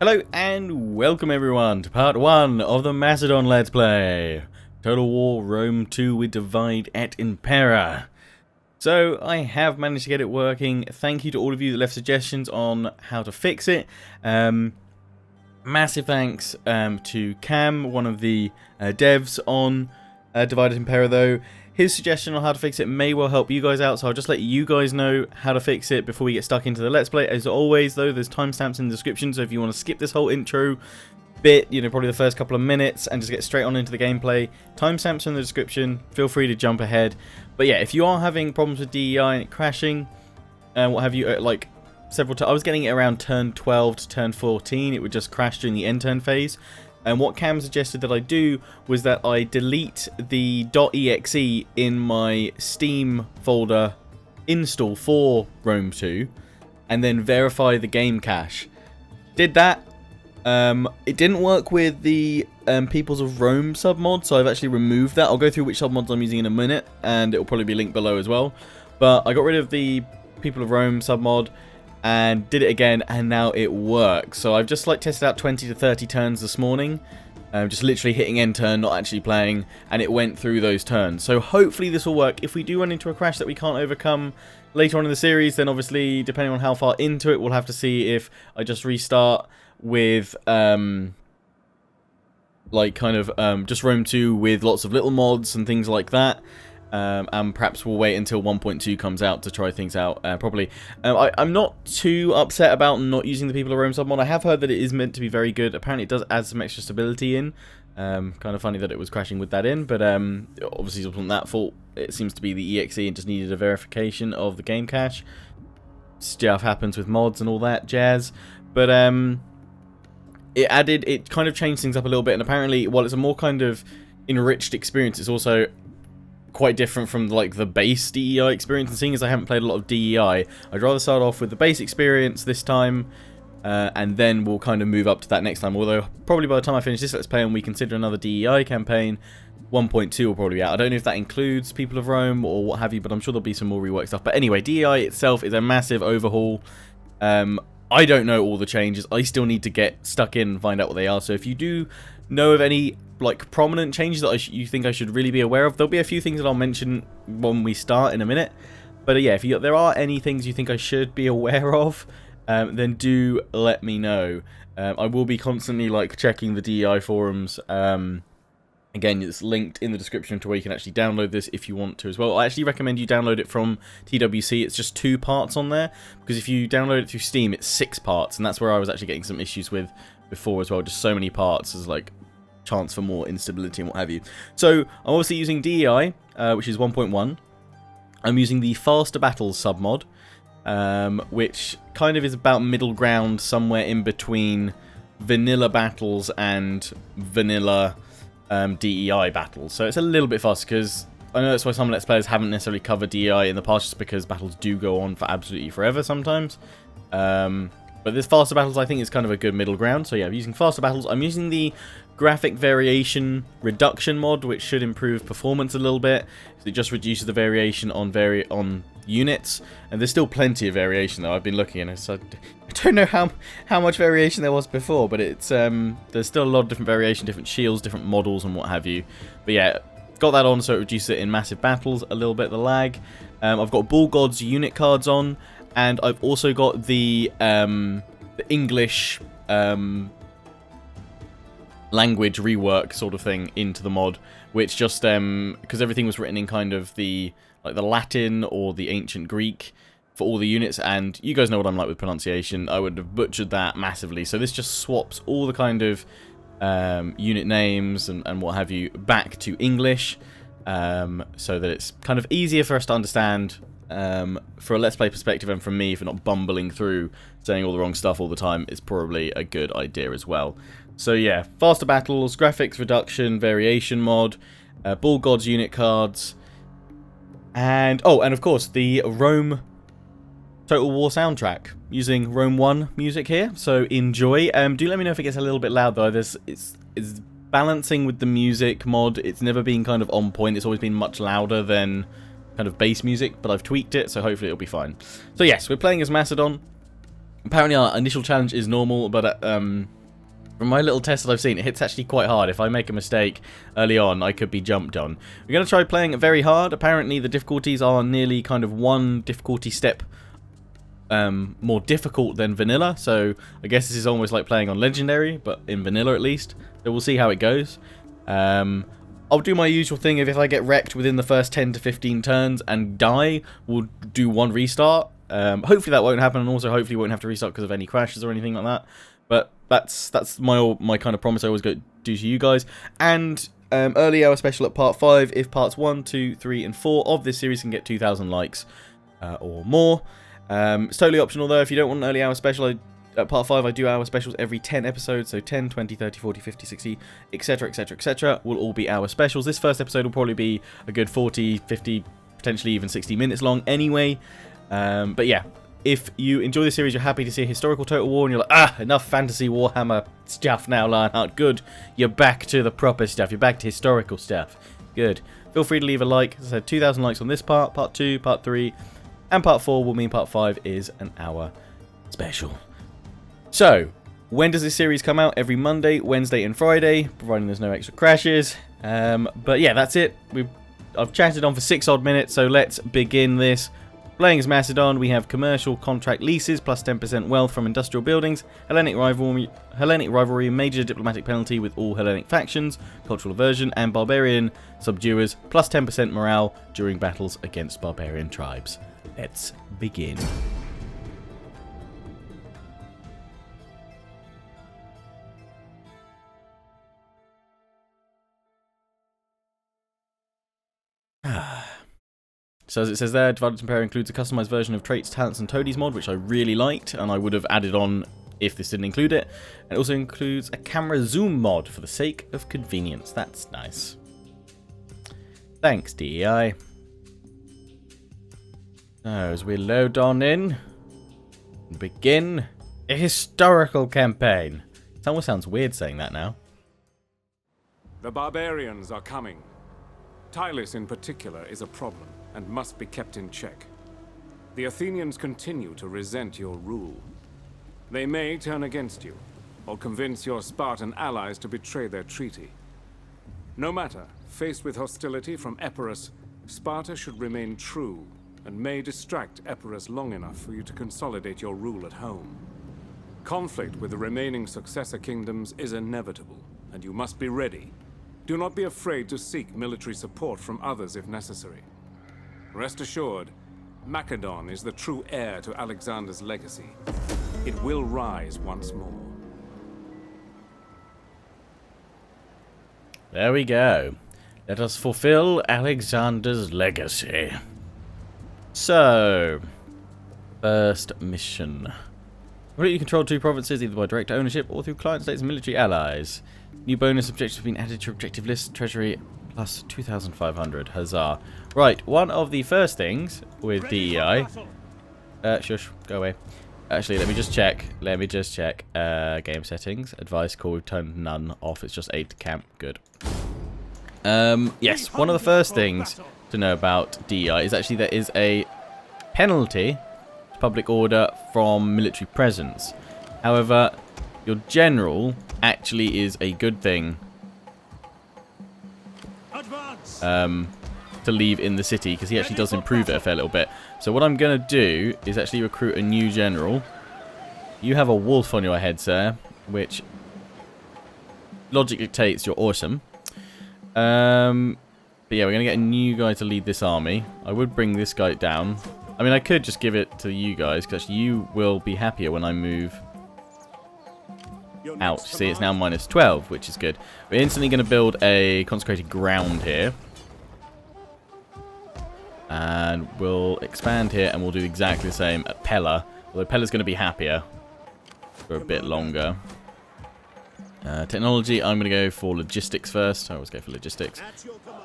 Hello and welcome everyone to part 1 of the Macedon Let's Play. Total War Rome 2 with Divide at Impera. So I have managed to get it working. Thank you to all of you that left suggestions on how to fix it. Massive thanks to Cam, one of the devs on Divide at Impera though. His suggestion on how to fix it may well help you guys out, so I'll just let you guys know how to fix it before we get stuck into the Let's Play. As always, though, there's timestamps in the description, so if you want to skip this whole intro bit, you know, probably the first couple of minutes, and just get straight on into the gameplay, timestamps in the description, feel free to jump ahead. But yeah, if you are having problems with DEI and it crashing, and what have you, like, several times, I was getting it around turn 12 to turn 14, it would just crash during the end turn phase. And what Cam suggested that I do was that I delete the .exe in my Steam folder install for Rome 2 and then verify the game cache. Did that. It didn't work with the Peoples of Rome submod, so I've actually removed that. I'll go through which submods I'm using in a minute, and it will probably be linked below as well. But I got rid of the People of Rome submod and did it again, and now it works. So I've just like tested out 20 to 30 turns this morning, just literally hitting end turn, not actually playing, and it went through those turns. So hopefully this will work. If we do run into a crash that we can't overcome later on in the series, then obviously depending on how far into it, we'll have to see if I just restart with like kind of just Rome 2 with lots of little mods and things like that. And perhaps we'll wait until 1.2 comes out to try things out properly. I'm not too upset about not using the People of Rome submod. I have heard that it is meant to be very good. Apparently it does add some extra stability in. Kind of funny that it was crashing with that in, but obviously it wasn't that fault. It seems to be the EXE and just needed a verification of the game cache. Stuff happens with mods and all that jazz. But it kind of changed things up a little bit, and apparently while it's a more kind of enriched experience, it's also quite different from like the base DEI experience. And seeing as I haven't played a lot of DEI, I'd rather start off with the base experience this time, and then we'll kind of move up to that next time. Although probably by the time I finish this Let's Play and we consider another DEI campaign, 1.2 will probably be out. I don't know if that includes People of Rome or what have you, but I'm sure there'll be some more rework stuff. But anyway, DEI itself is a massive overhaul. I don't know all the changes. I still need to get stuck in and find out what they are. So if you do know of any like prominent changes that you think I should really be aware of, there'll be a few things that I'll mention when we start in a minute. But yeah, if there are any things you think I should be aware of, then do let me know. I will be constantly like checking the DEI forums. Again, it's linked in the description to where you can actually download this if you want to as well. I actually recommend you download it from TWC. It's just 2 parts on there, because if you download it through Steam, it's 6 parts, and that's where I was actually getting some issues with before as well. Just so many parts as like chance for more instability and what have you. So I'm obviously using DEI, which is 1.1. I'm using the Faster Battles submod, which kind of is about middle ground, somewhere in between vanilla battles and vanilla DEI battles. So it's a little bit faster, because I know that's why some Let's Players haven't necessarily covered DEI in the past, just because battles do go on for absolutely forever sometimes. But this Faster Battles I think is kind of a good middle ground. So yeah, I'm using Faster Battles. I'm using the Graphic Variation Reduction mod, which should improve performance a little bit. It just reduces the variation on units, and there's still plenty of variation though. I've been looking and I don't know how much variation there was before, but it's there's still a lot of different variation, different shields, different models and what have you. But yeah, got that on so it reduces it in massive battles a little bit, the lag. I've got BullGodesque Unit Cards on, and I've also got the English language rework sort of thing into the mod, which just because everything was written in kind of the Latin or the ancient Greek for all the units, and you guys know what I'm like with pronunciation. I would have butchered that massively, so this just swaps all the kind of unit names and what have you back to English, so that it's kind of easier for us to understand for a Let's Play perspective, and from me, if you're not bumbling through saying all the wrong stuff all the time, it's probably a good idea as well. So yeah, Faster Battles, Graphics Reduction, Variation mod, BullGodesque Unit Cards, and oh, and of course the Rome Total War soundtrack, using Rome 1 music here, so enjoy. Do let me know if it gets a little bit loud though. It's balancing with the music mod. It's never been kind of on point. It's always been much louder than kind of bass music, but I've tweaked it, so hopefully it'll be fine. So yes, we're playing as Macedon. Apparently our initial challenge is normal, but from my little test that I've seen, it hits actually quite hard. If I make a mistake early on, I could be jumped on. We're going to try playing it very hard. Apparently the difficulties are nearly kind of one difficulty step more difficult than vanilla, so I guess this is almost like playing on legendary, but in vanilla at least. So we'll see how it goes. I'll do my usual thing of if I get wrecked within the first 10 to 15 turns and die, we'll do one restart. Hopefully that won't happen, and also hopefully we won't have to restart because of any crashes or anything like that. But that's my kind of promise I always do to you guys. And early hour special at part 5 if parts 1, 2, 3, and 4 of this series can get 2,000 likes or more. It's totally optional though. If you don't want an early hour special, at part 5 I do hour specials every 10 episodes, so 10, 20, 30, 40, 50, 60, etc, etc, etc will all be hour specials. This first episode will probably be a good 40, 50, potentially even 60 minutes long anyway. But yeah, if you enjoy this series, you're happy to see a historical Total War, and you're like, enough fantasy Warhammer stuff now, Lionheart. Good, you're back to the proper stuff, you're back to historical stuff. Good. Feel free to leave a like. As I said, 2,000 likes on this part 2, part 3, and part 4 will mean part 5 is an hour special. So, when does this series come out? Every Monday, Wednesday, and Friday, providing there's no extra crashes. But yeah, that's it. I've chatted on for 6 odd minutes, so let's begin this. Playing as Macedon, we have commercial contract leases plus 10% wealth from industrial buildings, Hellenic rivalry, major diplomatic penalty with all Hellenic factions, cultural aversion, and barbarian subduers plus 10% morale during battles against barbarian tribes. Let's begin. So as it says there, Divided Impera includes a customized version of traits, talents, and toadies mod, which I really liked, and I would have added on if this didn't include it. It also includes a camera zoom mod for the sake of convenience. That's nice. Thanks, DEI. So as we load on in, begin a historical campaign. It almost sounds weird saying that now. The barbarians are coming. Tylis in particular is a problem and must be kept in check. The Athenians continue to resent your rule. They may turn against you, or convince your Spartan allies to betray their treaty. No matter, faced with hostility from Epirus, Sparta should remain true, and may distract Epirus long enough for you to consolidate your rule at home. Conflict with the remaining successor kingdoms is inevitable, and you must be ready. Do not be afraid to seek military support from others if necessary. Rest assured, Macedon is the true heir to Alexander's legacy. It will rise once more. There we go. Let us fulfill Alexander's legacy. So, first mission. Completely control 2 provinces either by direct ownership or through client states and military allies. New bonus objectives have been added to your objective list. Treasury plus 2,500. Huzzah. Right, one of the first things with DEI... shush, go away. Actually, let me just check. Game settings. Advice call. We've turned none off. It's just aid to camp. Good. Yes, one of the first things to know about DEI is actually there is a penalty to public order from military presence. However, your general actually is a good thing to leave in the city, because he actually does improve it a fair little bit. So what I'm going to do is actually recruit a new general. You have a wolf on your head, sir, which logic dictates you're awesome. But yeah, we're going to get a new guy to lead this army. I would bring this guy down. I mean, I could just give it to you guys, because you will be happier when I move out. See, it's now minus 12, which is good. We're instantly going to build a consecrated ground here. And we'll expand here, and we'll do exactly the same at Pella. Although Pella's going to be happier for a bit longer. Technology, I'm going to go for logistics first. I always go for logistics.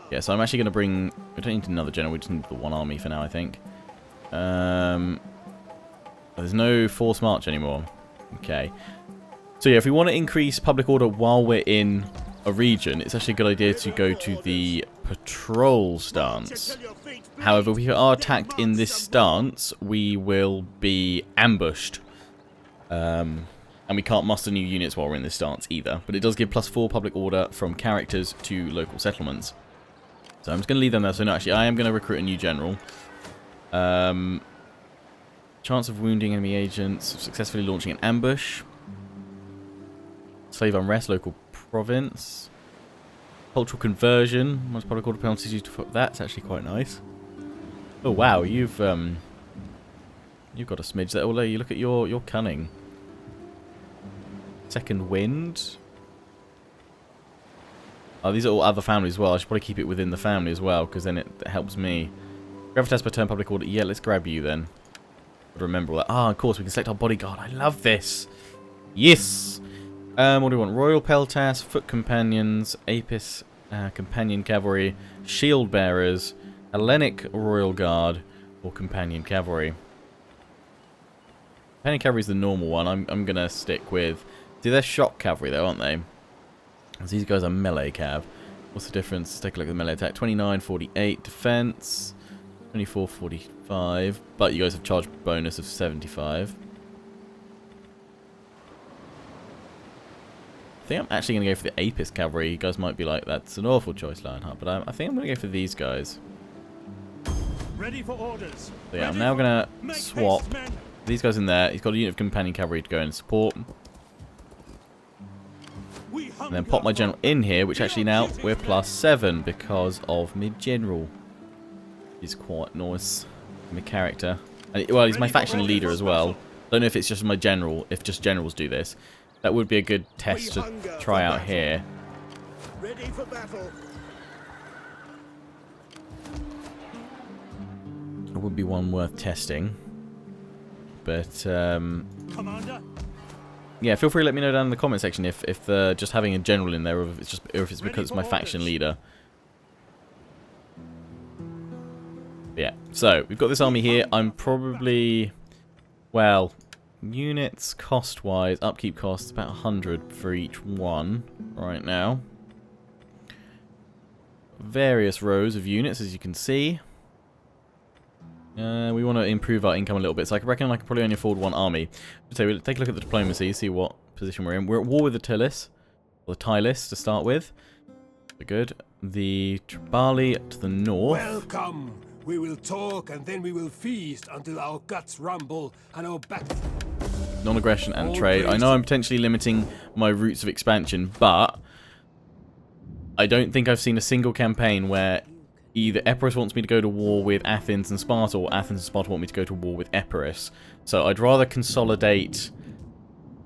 Yeah, so I'm actually going to bring... We don't need another general, we just need the one army for now, I think. There's no forced march anymore. Okay. So yeah, if we want to increase public order while we're in a region, it's actually a good idea to go to the patrol stance. However, if we are attacked in this stance, we will be ambushed. And we can't muster new units while we're in this stance either. But it does give +4 public order from characters to local settlements. So I'm just going to leave them there. So no, actually, I am going to recruit a new general. Chance of wounding enemy agents, successfully launching an ambush. Slave unrest, local province. Cultural conversion, most public order penalties used to... That's actually quite nice. Oh wow, you've got a smidge there. Although you look at your cunning. Second wind. Oh, these are all other families as well. I should probably keep it within the family as well, because then it helps me. Gravitas per turn public order. Yeah, let's grab you then. Remember all that. Ah, of course, we can select our bodyguard. I love this. Yes. What do we want? Royal Peltas, Foot Companions, Apis Companion Cavalry, Shield Bearers, Hellenic Royal Guard, or Companion Cavalry. Companion Cavalry is the normal one. I'm going to stick with... See, they're shock cavalry though, aren't they? Because these guys are melee cav. What's the difference? Let's take a look at the melee attack. 29, 48 defense. 24, 45. But you guys have charge bonus of 75. I think I'm actually going to go for the Apis cavalry. You guys might be like, that's an awful choice, Lionheart. But I think I'm going to go for these guys. Ready for orders. So yeah, I'm now going to swap these guys in there. He's got a unit of companion cavalry to go and support. And then pop my general in here, which actually now we're +7 because of my general. He's quite nice. My character. And, well, he's my faction leader as well. Don't know if it's just my general, if just generals do this. That would be a good test to try out here. Ready for battle. It would be one worth testing. But, Commander. yeah, feel free to let me know down in the comment section if just having a general in there, or if it's because it's my faction leader. But yeah, so we've got this army here. I'm probably, well, units cost-wise, upkeep costs about 100 for each one right now. Various rows of units, as you can see. We want to improve our income a little bit, so I reckon I can probably only afford one army. So we'll take a look at the diplomacy, see what position we're in. We're at war with the Tilis, or the Tylis to start with. Good. The Tribali to the north. Welcome. We will talk and then we will feast until our guts rumble and our back. Non-aggression and trade. I know I'm potentially limiting my routes of expansion, but I don't think I've seen a single campaign where either Epirus wants me to go to war with Athens and Sparta, or Athens and Sparta want me to go to war with Epirus. So I'd rather consolidate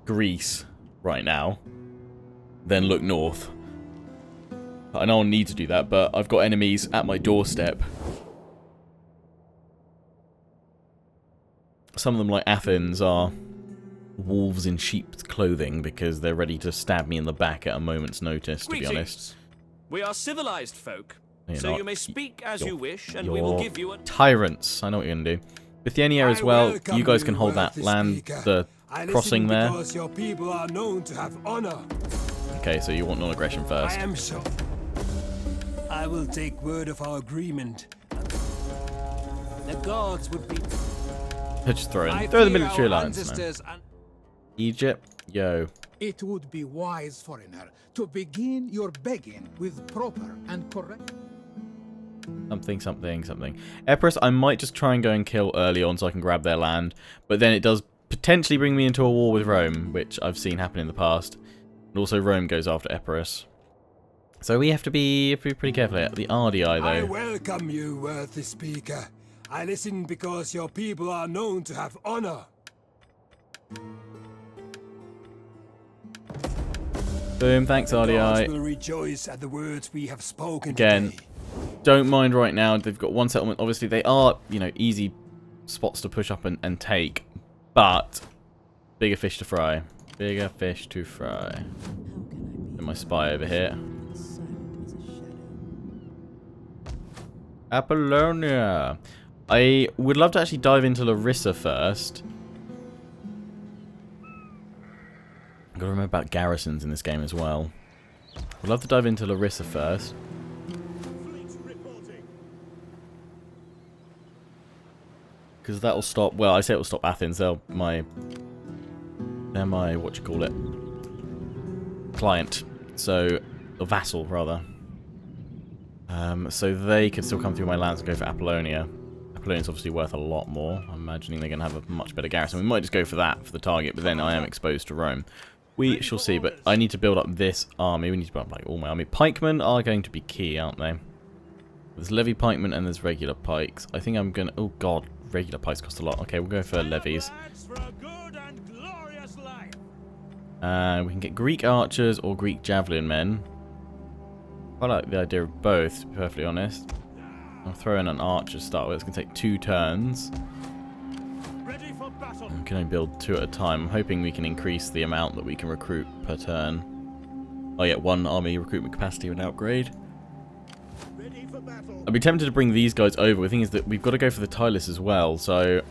Greece right now than look north. I know I'll need to do that, but I've got enemies at my doorstep. Some of them, like Athens, are wolves in sheep's clothing because they're ready to stab me in the back at a moment's notice, to be honest. We are civilized folk. You're So not. you may speak as you wish, and we You're will give you a... tyrants. I know what you're going to do. Bithynia as well, you guys can hold that land, the crossing there. Because your people are known to have honor. Okay, so you want non-aggression I first. am so. I will take word of our agreement. The gods would be... Just throw I the fear military our alliance now. ancestors and Egypt, yo. It would be wise, foreigner, to begin your begging with proper and correct. Something, something, something. Epirus, I might just try and go and kill early on so I can grab their land. But then it does potentially bring me into a war with Rome, which I've seen happen in the past. And also Rome goes after Epirus. So we have to be pretty careful here. The RDI, though. I welcome you, worthy speaker. I listen because your people are known to have honor. Boom, thanks Gods RDI. will rejoice at the words we have spoken Again, today. don't mind right now. They've got one settlement. Obviously, they are, you know, easy spots to push up and take. But bigger fish to fry. Bigger fish to fry. And my spy over here. Apollonia. I would love to actually dive into Larissa first. I've got to remember about garrisons in this game as well. I'd love to dive into Larissa first. Because that'll stop... Well, I say it'll stop Athens. My They're my, client. So, or vassal, rather. So they could still come through my lands and go for Apollonia. Apollonia's obviously worth a lot more. I'm imagining they're going to have a much better garrison. We might just go for that for the target, but then I am exposed to Rome. We shall see, but I need to build up this army. We need to build up like all my army. Pikemen are going to be key, aren't they? There's levy pikemen and there's regular pikes. I think I'm going to... Oh, God. Regular pikes cost a lot. Okay, we'll go for levies. We can get Greek archers or Greek javelin men. I like the idea of both, to be perfectly honest. I'll throw in an archer to start with. It's going to take 2 turns. We can only build 2 at a time. I'm hoping we can increase the amount that we can recruit per turn. Oh yeah, 1 army recruitment capacity with an upgrade. I'd be tempted to bring these guys over. The thing is that we've got to go for the Tylus as well, so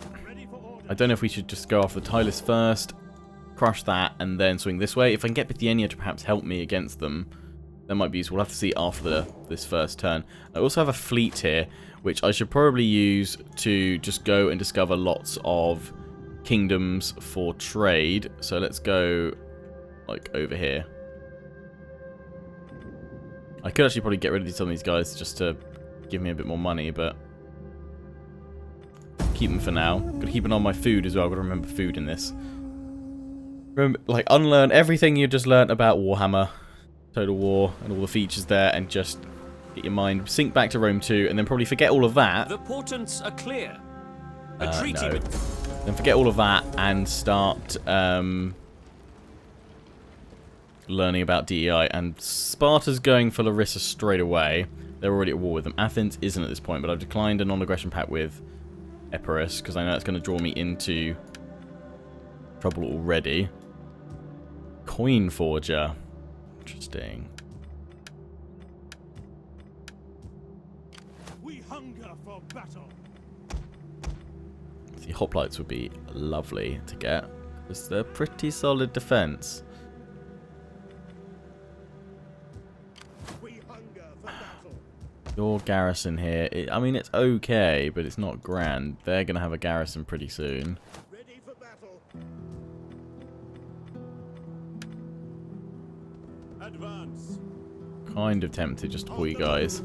I don't know if we should just go off the Tylus first, crush that, and then swing this way. If I can get Bithynia to perhaps help me against them, that might be useful. We'll have to see after this first turn. I also have a fleet here, which I should probably use to just go and discover lots of kingdoms for trade. So let's go like over here. I could actually probably get rid of some of these guys just to give me a bit more money, but keep them for now. Got to keep an eye on my food as well. Got to remember food in this. Remember, like, unlearn everything you just learnt about Warhammer, Total War, and all the features there, and just get your mind sink back to Rome 2, and then probably forget all of that. The portents are clear. A No. treaty. Then forget all of that and start learning about DEI. And Sparta's going for Larissa straight away. They're already at war with them. Athens isn't at this point, but I've declined a non-aggression pact with Epirus because I know it's going to draw me into trouble already. Coin Forger. Interesting. We hunger for battle. The hoplites would be lovely to get because they're pretty solid defense. We hunger for battle. Your garrison here, I mean, it's okay, but it's not grand. They're going to have a garrison pretty soon. Ready for battle. Advance. Kind of tempted just to pull you guys.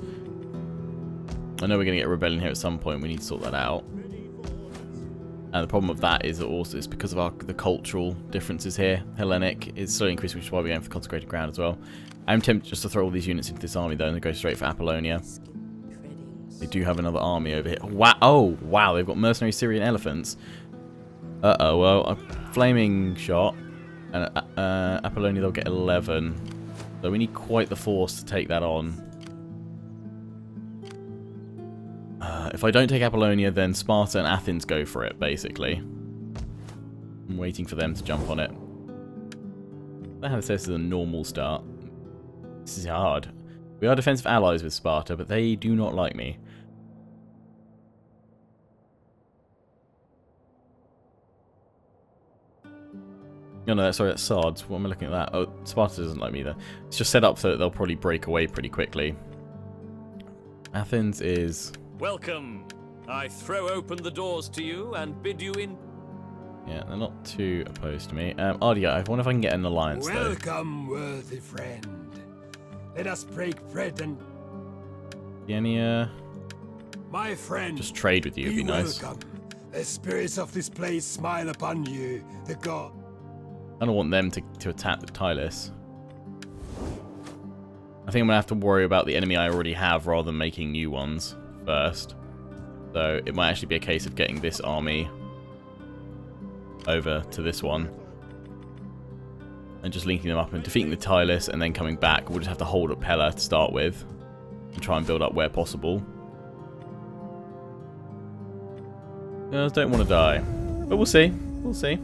I know we're going to get a rebellion here at some point. We need to sort that out. And the problem with that is that also it's because of the cultural differences here. Hellenic is slowly increasing, which is why we're going for consecrated ground as well. I'm tempted just to throw all these units into this army though and go straight for Apollonia. They do have another army over here. Wow! Oh, wow! They've got mercenary Syrian elephants. Uh-oh, well, a flaming shot. And Apollonia, they'll get 11. So we need quite the force to take that on. If I don't take Apollonia, then Sparta and Athens go for it, basically. I'm waiting for them to jump on it. I have this is a normal start. This is hard. We are defensive allies with Sparta, but they do not like me. No, sorry, that's Sards. What am I looking at that? Oh, Sparta doesn't like me either. It's just set up so that they'll probably break away pretty quickly. Athens is... Welcome. I throw open the doors to you and bid you in. Yeah, they're not too opposed to me. RDI, I wonder if I can get an alliance, though. Welcome, worthy friend. Let us break bread and... Yenia, My friend, just trade with you would be nice. welcome. The spirits of this place smile upon you, the god. I don't want them to attack the Tylus. I think I'm going to have to worry about the enemy I already have rather than making new ones first. So it might actually be a case of getting this army over to this one. And just linking them up and defeating the Tylus and then coming back. We'll just have to hold up Pella to start with. And try and build up where possible. Girls don't want to die. But we'll see. We'll see.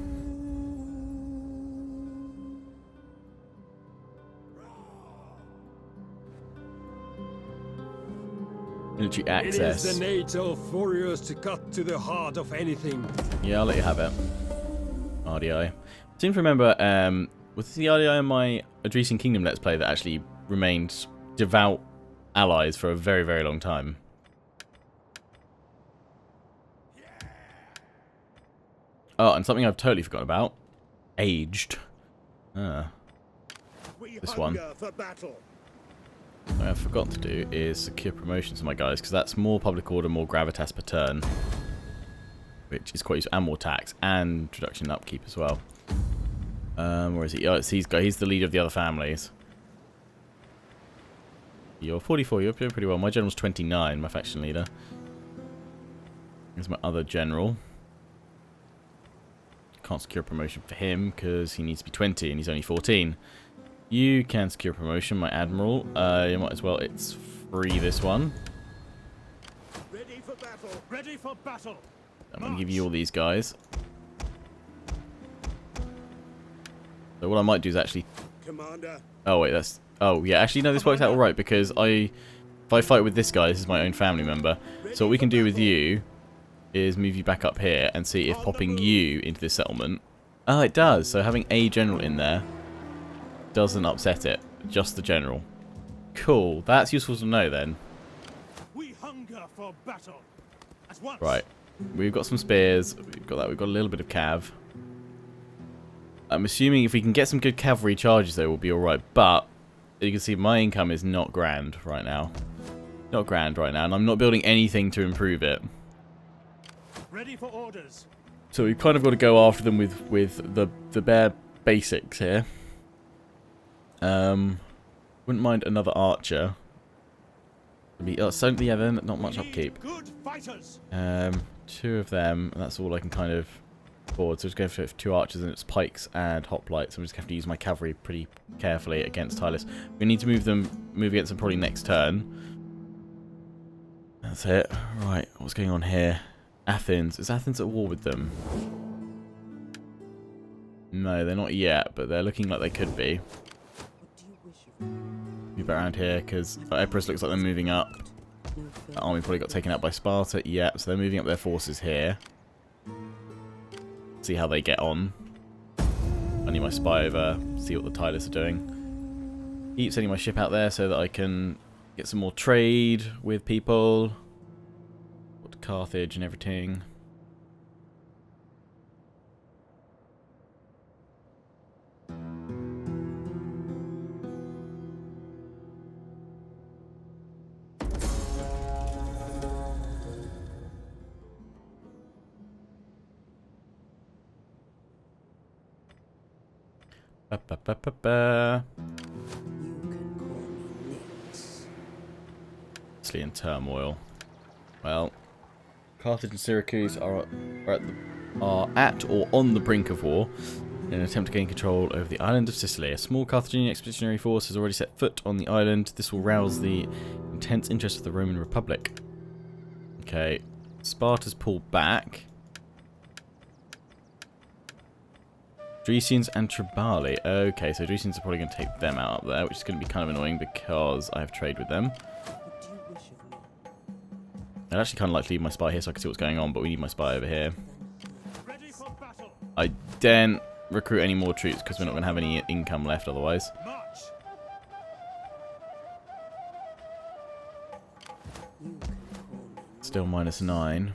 Military access. It is the nature of warriors to cut to the heart of anything. Yeah, I'll let you have it. RDI. I seem to remember, was the RDI in my Adresian Kingdom Let's Play that actually remained devout allies for a very, very long time. Oh, and something I've totally forgotten about. aged. This one. What I forgot to do is secure promotions for my guys, because that's more public order, more gravitas per turn, which is quite useful, and more tax, and introduction and upkeep as well. Where is he? Oh, it's he's the leader of the other families. You're 44, you're doing pretty well. My general's 29, my faction leader. Here's my other general. Can't secure promotion for him because he needs to be 20 and he's only 14. You can secure promotion, my admiral. You might as well. It's free, this one. Ready for battle. Ready for battle. I'm going to give you all these guys. So what I might do is actually... Commander. Oh, wait, that's... Oh, yeah, actually, no, this works out alright because if I fight with this guy, this is my own family member. So what we can do with you is move you back up here and see if popping you into this settlement... Oh, it does. So having a general in there doesn't upset it. Just the general. Cool. That's useful to know then. We hunger for battle. At once. Right. We've got some spears. We've got that. We've got a little bit of cav. I'm assuming if we can get some good cavalry charges, though, we'll be alright. But you can see my income is not grand right now. Not grand right now. And I'm not building anything to improve it. Ready for orders. So we've kind of got to go after them with the bare basics here. Wouldn't mind another archer. So yeah, then not much upkeep. Good fighters. 2 of them, and that's all I can kind of afford. So just go for 2 archers, and it's pikes and hoplites. So I'm just going to have to use my cavalry pretty carefully against Tylis. We need to move against them probably next turn. That's it. Right, what's going on here? Athens. Is Athens at war with them? No, they're not yet, but they're looking like they could be. Move around here, because Epirus looks like they're moving up. The army probably got taken out by Sparta. Yeah, so they're moving up their forces here. See how they get on. I need my spy over, see what the Tylis are doing. Keep sending my ship out there so that I can get some more trade with people. Got to Carthage and everything. Obviously in turmoil. Well, Carthage and Syracuse are at or on the brink of war in an attempt to gain control over the island of Sicily. A small Carthaginian expeditionary force has already set foot on the island. This will rouse the intense interest of the Roman Republic. Okay, Sparta's pulled back. Dresians and Tribali. Okay, so Dresians are probably going to take them out up there, which is going to be kind of annoying because I have trade with them. I'd actually kind of like to leave my spy here so I can see what's going on, but we need my spy over here. I daren't recruit any more troops because we're not going to have any income left otherwise. Still -9.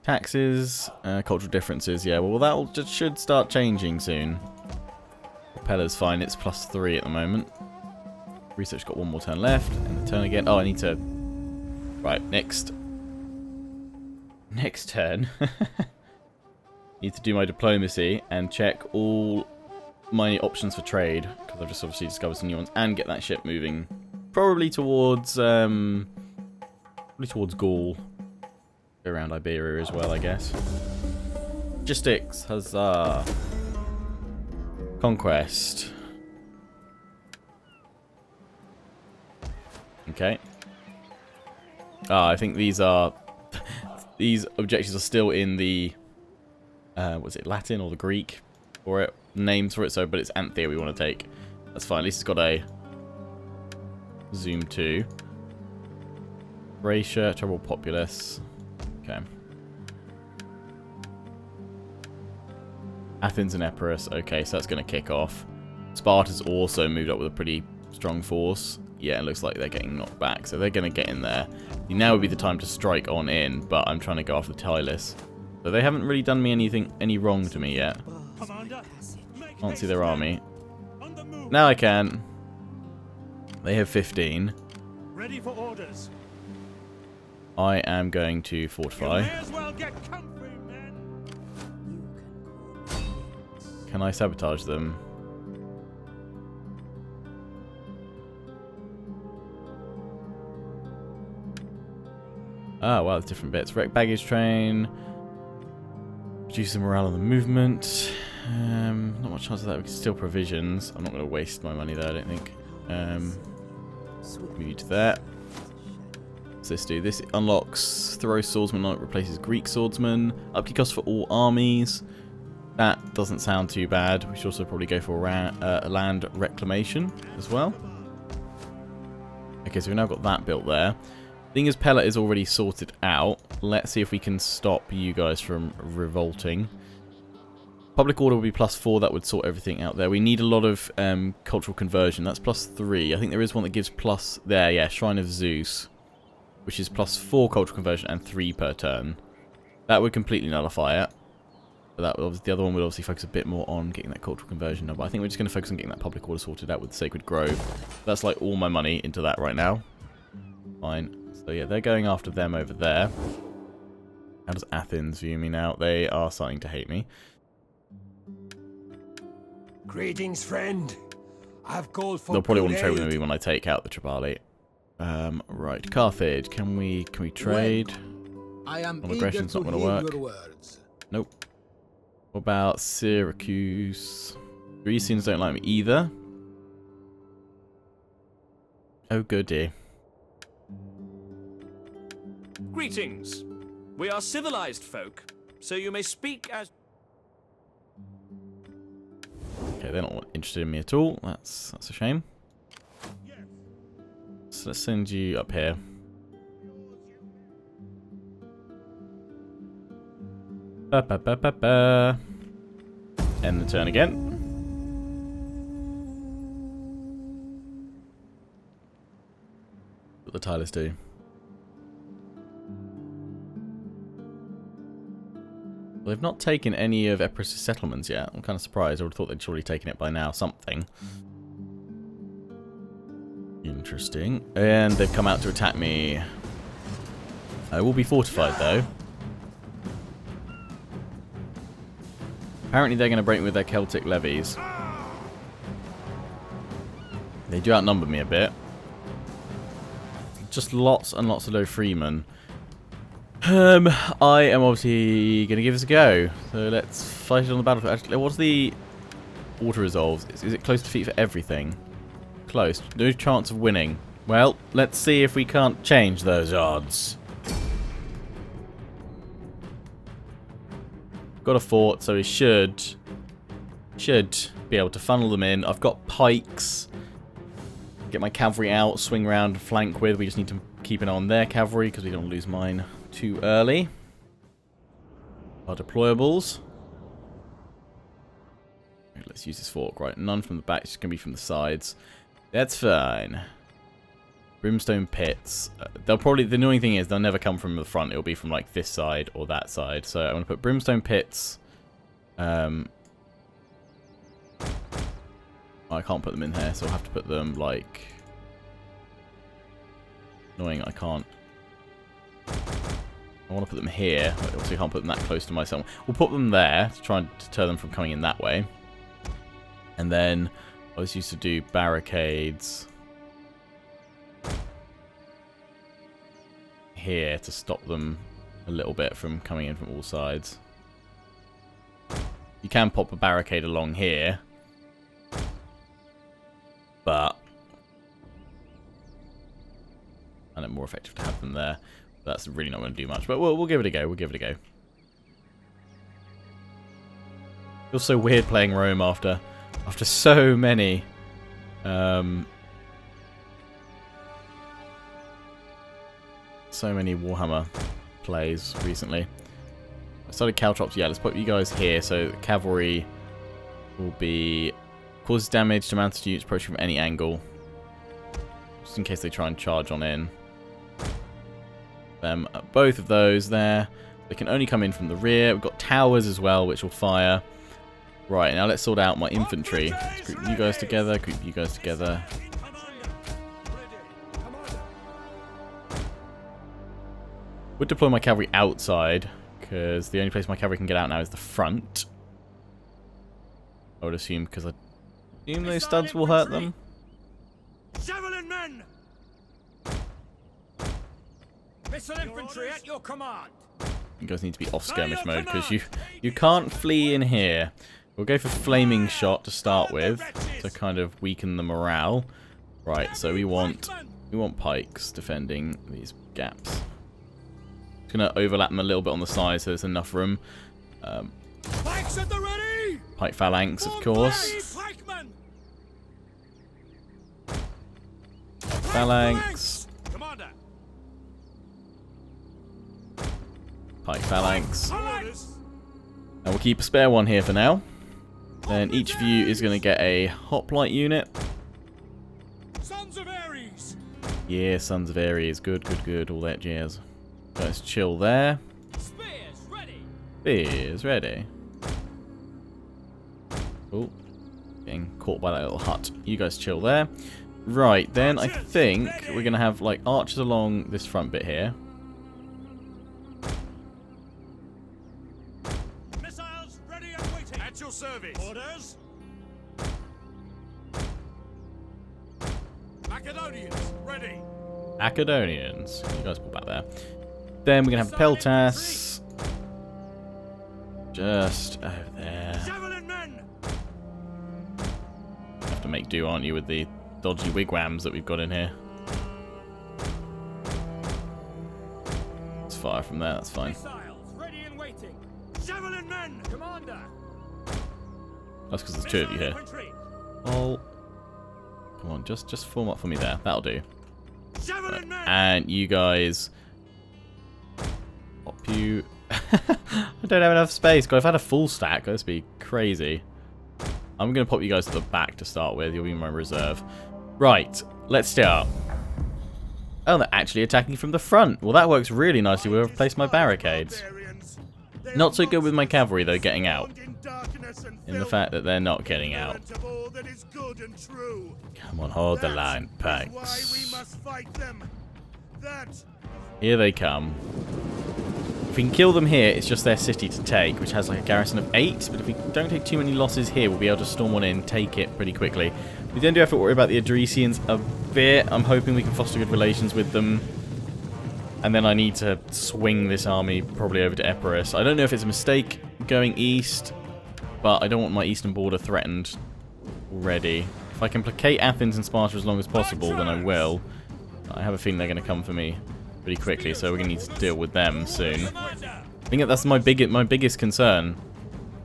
Taxes, cultural differences, yeah, well that should start changing soon. Propeller's fine, it's +3 at the moment. Research got 1 more turn left, and the turn again. Oh, I need to... Right, next turn. Need to do my diplomacy and check all my options for trade, because I've just obviously discovered some new ones, and get that ship moving. Probably towards Gaul. Around Iberia as well, I guess. Logistics, huzzah. Conquest. Okay. I think these are... these objectives are still in the... was it Latin or the Greek for it? Names for it, so, but it's Anthea we want to take. That's fine, at least it's got a... Zoom 2. Thracia, trouble populace. Okay. Athens and Epirus. Okay, so that's going to kick off. Sparta's also moved up with a pretty strong force. Yeah, it looks like they're getting knocked back, so they're going to get in there. Now would be the time to strike on in, but I'm trying to go after Tylis. But they haven't really done me any wrong to me yet. Can't see their army. Now I can. They have 15. Ready for orders. I am going to fortify. As well get comfy, men. Can I sabotage them? Oh, wow, there's different bits. Wreck baggage train. Reduce the morale on the movement. Not much chance of that. We can steal provisions. I'm not going to waste my money there, I don't think. Move you to there. What's this do? This unlocks Throw Swordsman, it replaces Greek Swordsman. Upkeep cost for all armies. That doesn't sound too bad. We should also probably go for land reclamation as well. Okay, so we've now got that built there. Thing is, Pella is already sorted out. Let's see if we can stop you guys from revolting. Public order will be +4. That would sort everything out there. We need a lot of cultural conversion. That's +3. I think there is one that gives plus... There, yeah, Shrine of Zeus. Which is +4 cultural conversion and 3 per turn. That would completely nullify it. But that would, the other one would obviously focus a bit more on getting that cultural conversion number. I think we're just going to focus on getting that public order sorted out with the Sacred Grove. That's like all my money into that right now. Fine. So yeah, they're going after them over there. How does Athens view me now? They are starting to hate me. Greetings, friend. I've called for. They'll probably want to trade with aid. me when I take out the Tripoli. Right, Carthage. Can we trade? I am Well, eager aggression's to not gonna hear work. your words. Nope. What about Syracuse? Grecians don't like me either. Oh goody. Greetings. We are civilized folk, so you may speak as... Okay, they're not interested in me at all. That's a shame. So let's send you up here. Ba ba ba ba ba. End the turn again. What the tilers do. Well, they've not taken any of Epirus' settlements yet. I'm kind of surprised. I would have thought they'd surely taken it by now. Something. Interesting. And they've come out to attack me. I will be fortified, though. Apparently they're going to break me with their Celtic levies. They do outnumber me a bit. Just lots and lots of low freemen. I am obviously going to give this a go. So let's fight it on the battlefield. Actually, what's the auto resolves? Is it close to defeat for everything? Close. No chance of winning. Well, let's see if we can't change those odds. Got a fort, so we should be able to funnel them in. I've got pikes. Get my cavalry out, swing around, and flank with. We just need to keep an eye on their cavalry because we don't want to lose mine too early. Our deployables. Let's use this fork. Right, none from the back. It's going to be from the sides. That's fine. Brimstone pits. They'll probably... The annoying thing is they'll never come from the front. It'll be from like this side or that side. So I'm going to put brimstone pits. I can't put them in here, so I'll have to put them like... Annoying, I can't. I want to put them here. Obviously, I can't put them that close to myself. We'll put them there to try and deter them from coming in that way. And then I was used to do barricades here to stop them a little bit from coming in from all sides. You can pop a barricade along here, but I find it more effective to have them there. That's really not going to do much, but we'll give it a go. We'll give it a go. Feels so weird playing Rome after so many Warhammer plays recently. I started caltrops. Yeah, let's put you guys here. So cavalry will be causes damage to mounted units approaching from any angle, just in case they try and charge on in. Both of those there. They can only come in from the rear. We've got towers as well, which will fire. Right, now let's sort out my infantry. Let's group you guys together, group you guys together. Would deploy my cavalry outside, because the only place my cavalry can get out now is the front. I would assume, because I assume those studs will hurt them. Javelin men! Missile infantry at your command! You guys need to be off skirmish mode, because you can't flee in here. We'll go for flaming shot to start with, to kind of weaken the morale. Right, so we want pikes defending these gaps. Just gonna overlap them a little bit on the side so there's enough room. Pikes at the ready! Pike phalanx, of course. Phalanx. Commander! Pike phalanx. And we'll keep a spare one here for now. Then each of you is going to get a hoplite unit. Sons of Ares! Yeah, Sons of Ares. Good, good, good. All that jazz. Guys, chill there. Spears ready! Spears ready. Oh, getting caught by that little hut. You guys chill there. Right, then I think we're going to have like archers along this front bit here. Missiles ready and waiting! At your service! Orders! Macedonians ready! Macedonians. You guys pull back there. Then we're going to have Peltas. Just over there. Javelin men! Have to make do, aren't you, with the dodgy wigwams that we've got in here. Let's fire from there, that's fine. Missiles ready and waiting! Javelin men! Commander! That's because there's two of you here. Oh, come on, just form up for me there. That'll do. Right. And you guys, pop you. I don't have enough space. God, if I had a full stack, that'd be crazy. I'm going to pop you guys to the back to start with. You'll be my reserve. Right, let's start. Oh, they're actually attacking from the front. Well, that works really nicely. We'll replace my barricades. Not so good with my cavalry, though, getting out. In the fact that they're not getting out. Come on, hold the line, pikes. Here they come. If we can kill them here, it's just their city to take, which has like a garrison of 8. But if we don't take too many losses here, we'll be able to storm one in, take it pretty quickly. We then do have to worry about the Adresians a bit. I'm hoping we can foster good relations with them. And then I need to swing this army probably over to Epirus. I don't know if it's a mistake going east, but I don't want my eastern border threatened already. If I can placate Athens and Sparta as long as possible, then I will. I have a feeling they're going to come for me pretty quickly, so we're going to need to deal with them soon. I think that's my biggest concern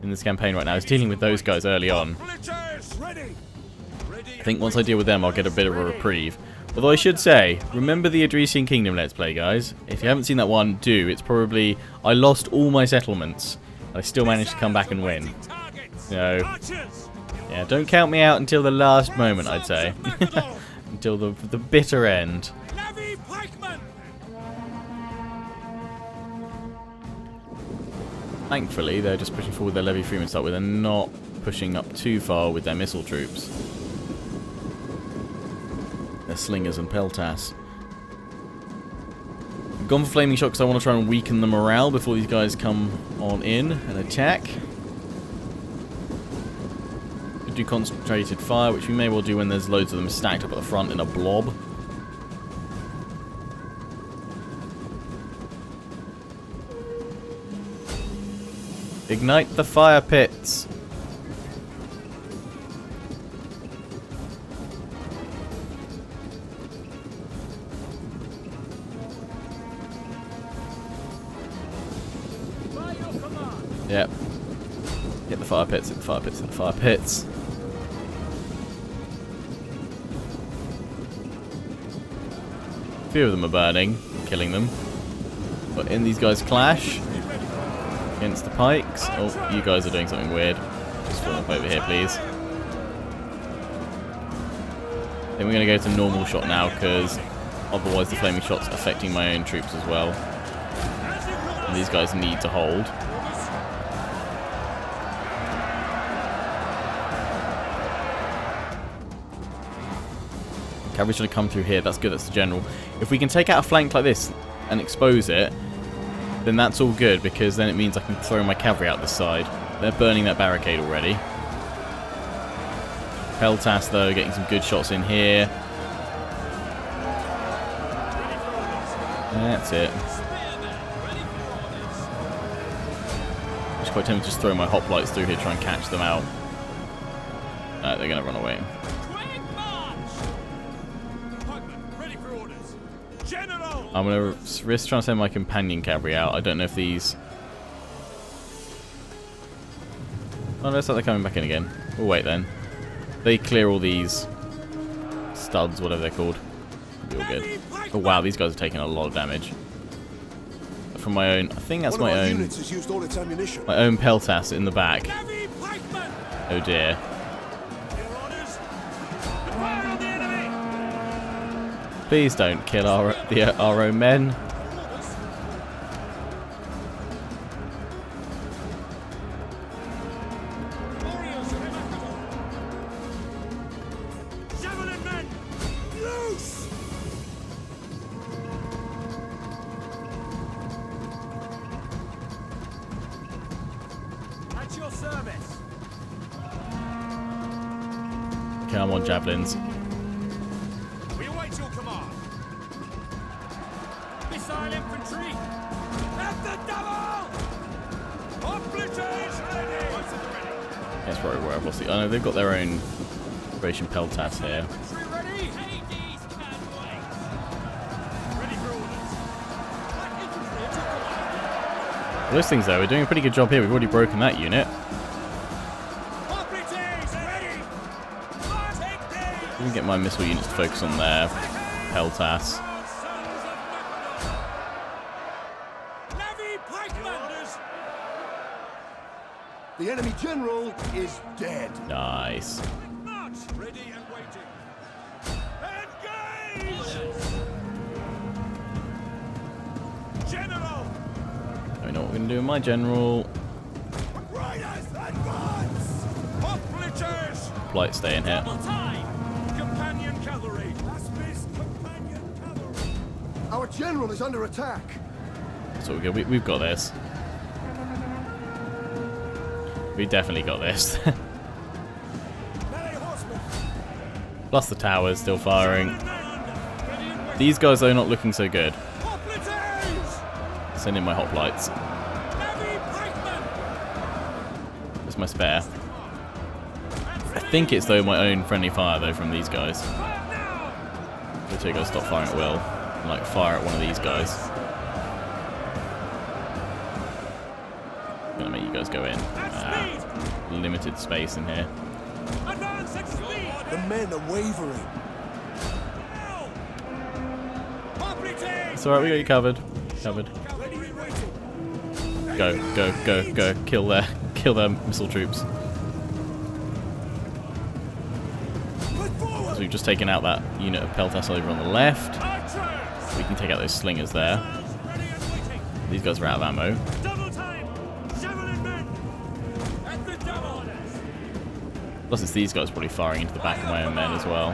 in this campaign right now, is dealing with those guys early on. I think once I deal with them, I'll get a bit of a reprieve. Although I should say, remember the Adresian Kingdom Let's Play, guys? If you haven't seen that one, do. It's probably... I lost all my settlements. I still managed to come back and win. So, yeah, don't count me out until the last moment, I'd say. Until the bitter end. Thankfully, they're just pushing forward their levy freemen to start with. They're not pushing up too far with their missile troops. They're slingers and peltas. I've gone for flaming shot because I want to try and weaken the morale before these guys come on in and attack. Could do concentrated fire, which we may well do when there's loads of them stacked up at the front in a blob. Ignite the fire pits. Yep. Hit the fire pits, hit the fire pits, hit the fire pits. A few of them are burning, killing them. But in these guys clash against the pikes. Oh, you guys are doing something weird. Just form up over here, please. Then we're going to go to normal shot now, because otherwise the flaming shot's affecting my own troops as well. And these guys need to hold. Cavalry's trying to come through here. That's good. That's the general. If we can take out a flank like this and expose it, then that's all good, because then it means I can throw my cavalry out this side. They're burning that barricade already. Peltas, though, getting some good shots in here. That's it. It's quite tempted to just throw my hoplites through here, try and catch them out. They're going to run away. I'm going to risk trying to send my companion cavalry out. I don't know if these... Oh, looks like they're coming back in again. We'll wait then. They clear all these studs, whatever they're called. Be all good. Oh wow, these guys are taking a lot of damage. From my own... I think that's my own... My own Peltas in the back. Oh dear. Please don't kill our own men. At your service. Come on, javelins. We await your command. Missile infantry. At the double. Obliges ready. That's probably where I've lost the... Oh no, they've got their own Operation Peltas here. Ready. Hades convoy. Ready for orders. Light infantry at your command. Those things though, we're doing a pretty good job here. We've already broken that unit. We can get my missile units to focus on their Peltas. The enemy general is dead. Nice. Ready and waiting. Engage! General! I know what we're going to do with my general. Riders advance! Obliges! Light stay in here. Companion cavalry! Companion cavalry! Our general is under attack. So we've got this. We definitely got this. Plus the towers still firing. These guys are not looking so good. Send in my hoplites. That's my spare. I think it's though my own friendly fire though from these guys. The two guys stop firing at will. And, like fire at one of these guys. I'm gonna make you guys go in. Limited space in here. The men are wavering. It's alright, we got you covered. Covered. Go, go, go, go. Kill their missile troops. So we've just taken out that unit of Peltas over on the left. We can take out those slingers there. These guys are out of ammo. Plus it's these guys probably firing into the back of my own men as well.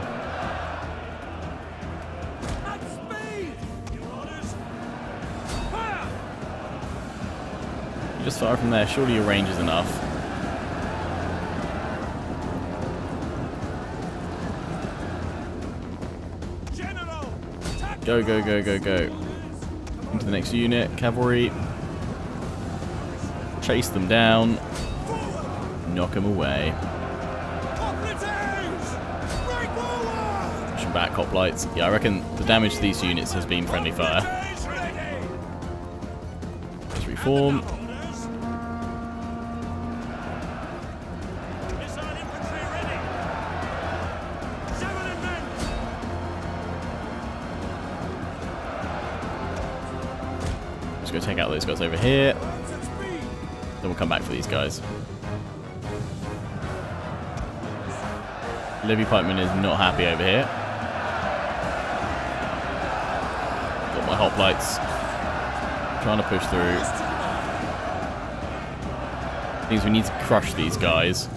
You just fire from there, surely your range is enough. Go, go, go, go, go. Into the next unit, cavalry. Chase them down. Knock them away. Push them back, hoplites. Yeah, I reckon the damage to these units has been friendly fire. Let's reform. Just go take out those guys over here. Then we'll come back for these guys. Levy Pikeman is not happy over here. Got my hoplites. Trying to push through. Means we need to crush these guys.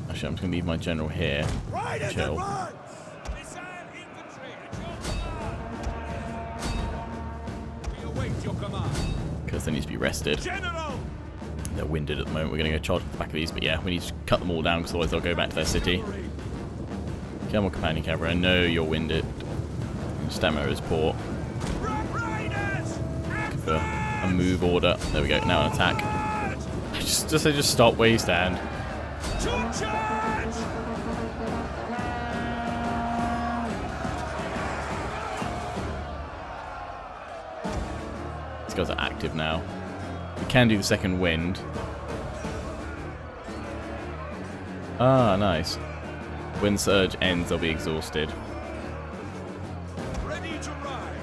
Actually, I'm just going to leave my general here. Chill. Because they need to be rested. They're winded at the moment. We're going to go charge at the back of these, but yeah, we need to cut them all down because otherwise they'll go back to their city. Come on, companion cavalry. I know you're winded. Stamina is poor. Looking for a move order. There we go. Now an attack. Just stop where you stand. These guys are active now. We can do the second wind. Ah, nice. When surge ends, they'll be exhausted. Ready to ride.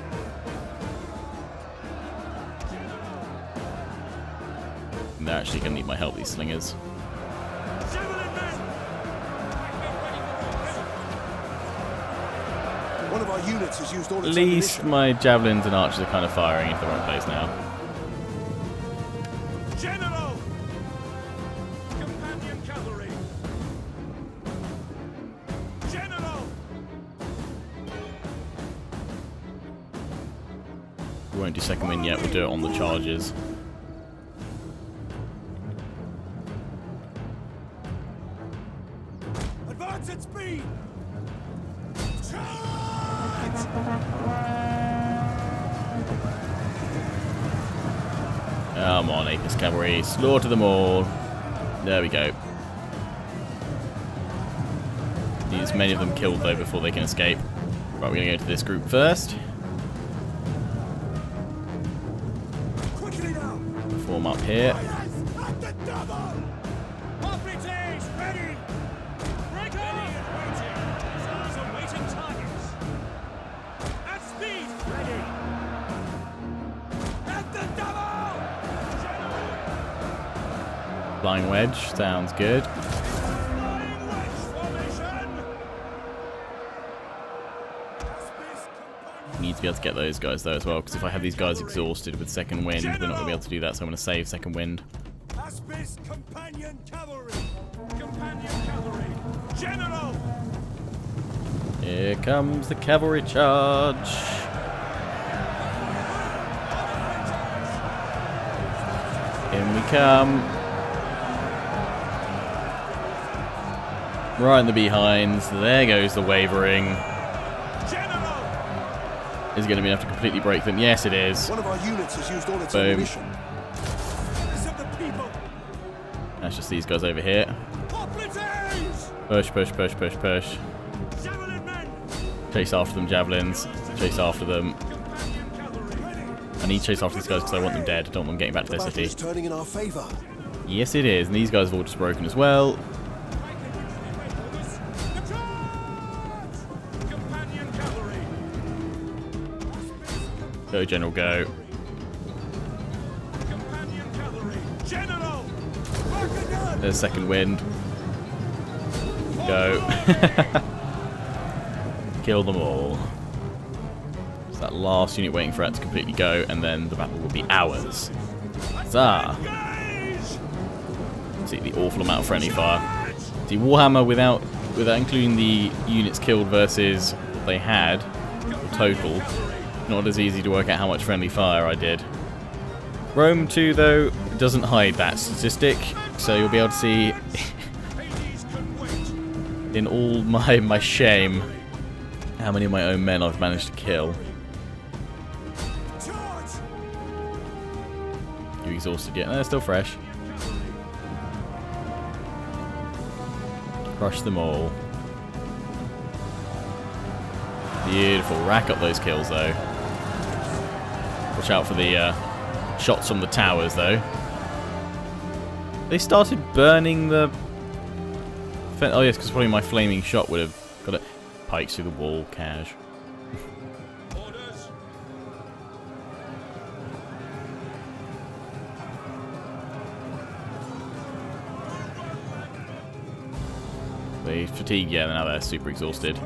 And they're actually going to need my help, these slingers. One of our units has used all At its least ammunition. my javelins and archers are kind of firing into the wrong place now. General! Companion cavalry! General! We won't do second wind yet, we'll do it on the charges. Advance at speed! Come on, Apis cavalry, slaughter them all. There we go. Need as many of them killed though before they can escape. Right, we're going to go to this group first. Quickly now! Form up here. At the double! Operatives, ready! Break on! Waiting! Stars are waiting targets! At speed! Ready! At the double! Flying wedge, sounds good. Flying wedge formation! Need to be able to get those guys though as well, because if I have these guys exhausted with second wind, we're not going to be able to do that, so I'm going to save second wind. Aspis companion cavalry! Companion cavalry! General! Here comes the cavalry charge. In we come. Right in the behinds. There goes the wavering. General! Is it going to be enough to completely break them? Yes, it is. One of our units has used all its Boom. ammunition. Voice of the people! That's just these guys over here. Operatives! Push, push, push, push, push. Javelin men! Chase after them, javelins. Chase after them. Companion cavalry! Ready! I need to chase after these guys because I want them dead. I don't want them getting back to The their battle is city. turning in our favor. Yes, it is. And these guys have all just broken as well. Companion cavalry! Go, General, go. Companion cavalry! General! Back again! There's second wind. Go. Kill them all. It's that last unit waiting for it to completely go, and then the battle will be ours. Huzzah! Engage! See the awful amount of friendly fire. See, Warhammer without including the units killed versus what they had, total, not as easy to work out how much friendly fire I did. Rome 2, though, doesn't hide that statistic, so you'll be able to see Hades can wait! in all my shame how many of my own men I've managed to kill. Charge! You exhausted yet? No, they're still fresh. Crush them all. Beautiful. Rack up those kills, though. Watch out for the shots from the towers, though. They started burning the... Oh, yes, because probably my flaming shot would have got it. Pikes through the wall, cash. Orders! They fatigue, yeah, now they're super exhausted.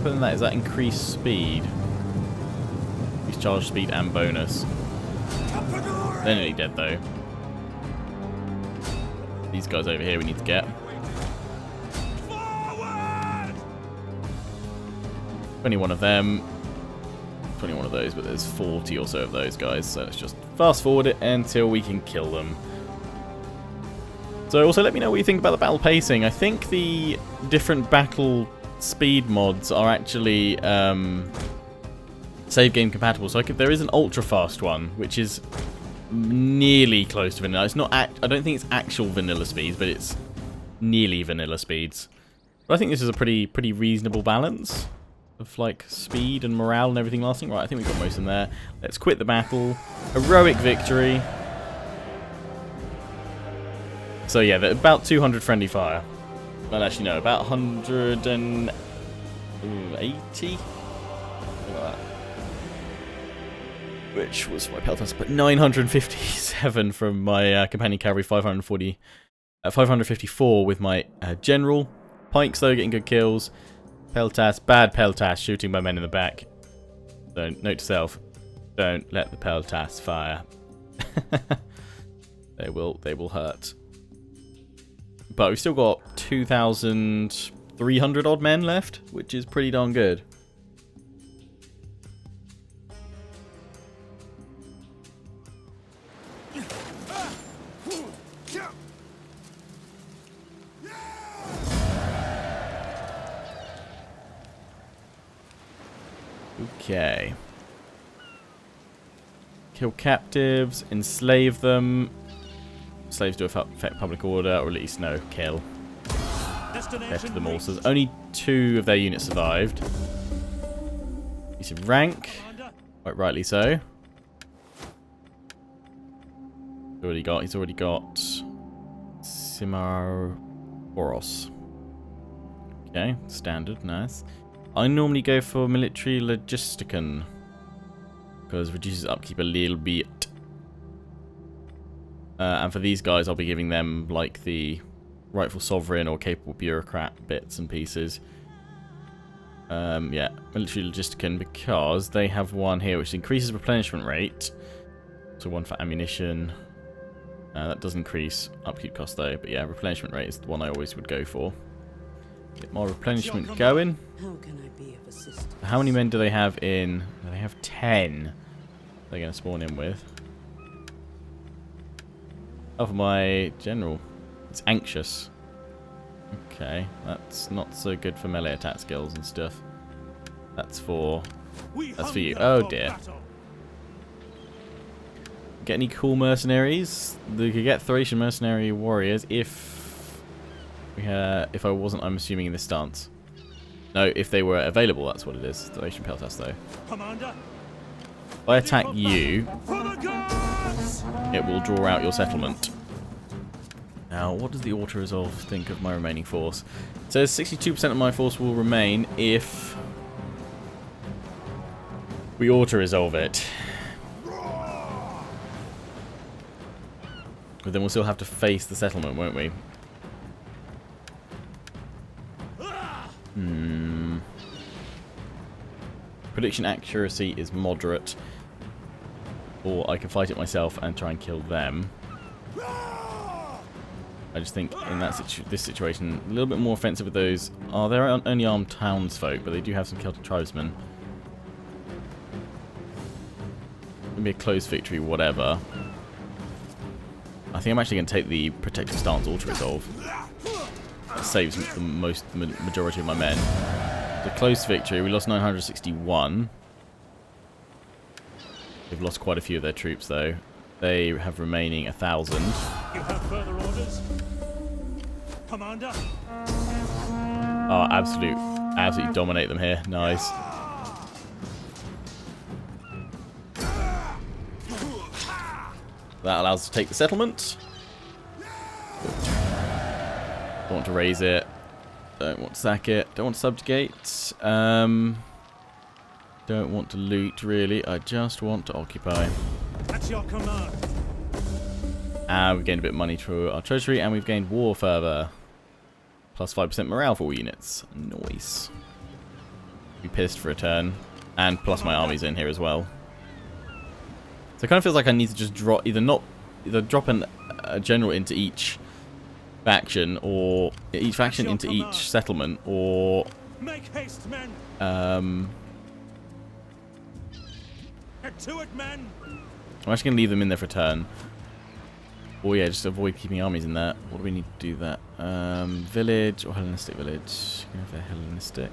Other than that, is that increased speed? Increased charge speed and bonus. They're nearly dead though. These guys over here we need to get. 21 of them. 21 of those, but there's 40 or so of those guys, so let's just fast forward it until we can kill them. So also let me know what you think about the battle pacing. I think the different battle speed mods are actually save game compatible. So there is an ultra fast one, which is nearly close to vanilla. It's not. I don't think it's actual vanilla speeds, but it's nearly vanilla speeds. But I think this is a pretty reasonable balance of like speed and morale and everything lasting. Right, I think we've got most in there. Let's quit the battle. Heroic victory. So yeah, about 200 friendly fire. Well, actually no, about 180. Like that. Which was my peltas, but 957 from my companion cavalry, 554 with my general. Pikes though getting good kills. Peltas, bad peltas, shooting my men in the back. So note to self, don't let the peltas fire. They will hurt. But we've still got 2,300 odd men left, which is pretty darn good. Okay. Kill captives, enslave them. Slaves do affect public order, or at least no, kill. Theft them all. So there's only 2 of their units survived. He's in rank, quite rightly so. He's already got Simaroros. Okay, standard, nice. I normally go for military logisticon because reduces upkeep a little bit. And for these guys, I'll be giving them like the rightful sovereign or capable bureaucrat bits and pieces. Yeah, military logisticon because they have one here which increases replenishment rate. So one for ammunition. That does increase upkeep cost though, but yeah, replenishment rate is the one I always would go for. Get more replenishment going. How can I be of assistance? How many men do they have in? They have 10. They're going to spawn in with. Oh, for my general. It's anxious. Okay, that's not so good for melee attack skills and stuff. That's for you. Oh dear. Get any cool mercenaries? They could get Thracian mercenary warriors if I wasn't, I'm assuming, in this stance. No, if they were available, that's what it is. Thracian peltas though. Commander, If I attack you, it will draw out your settlement. Now, what does the auto-resolve think of my remaining force? It says 62% of my force will remain if we auto-resolve it. But then we'll still have to face the settlement, won't we? Prediction accuracy is moderate. Or I can fight it myself and try and kill them. I just think in this situation, a little bit more offensive with those. Oh, they're only armed townsfolk, but they do have some Celtic tribesmen. It'll be a close victory, whatever. I think I'm actually going to take the protective stance auto-resolve. That saves the majority of my men. The close victory, we lost 961. They've lost quite a few of their troops, though. They have remaining 1,000. you have further orders? Commander? Oh, absolutely dominate them here. Nice. That allows us to take the settlement. Don't want to raise it. Don't want to sack it. Don't want to subjugate. Don't want to loot, really. I just want to occupy. At your command. And we've gained a bit of money through our treasury, and we've gained war fervor. Plus 5% morale for all units. Nice. Be pissed for a turn. And plus my army's in here as well. So it kind of feels like I need to just drop, either drop a general into each faction, or each faction into each settlement, or Make haste, men. Get to it, men. I'm actually going to leave them in there for a turn. Or yeah, just avoid keeping armies in there. What do we need to do that? Village or Hellenistic village? Going to have a Hellenistic.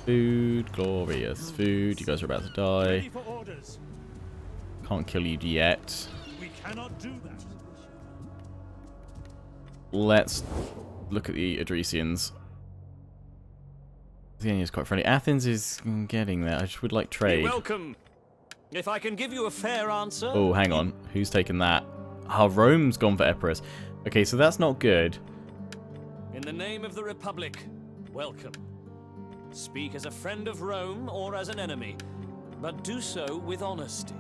Food, glorious food. You guys are about to die. Ready for orders. Can't kill you yet. We cannot do that. Let's look at the Adresians. Xenia is quite friendly. Athens is getting there. I just would like trade. Be welcome. If I can give you a fair answer. Oh, hang on. Who's taken that? Oh, Rome's gone for Epirus. Okay, so that's not good. In the name of the Republic, welcome. Speak as a friend of Rome or as an enemy, but do so with honesty.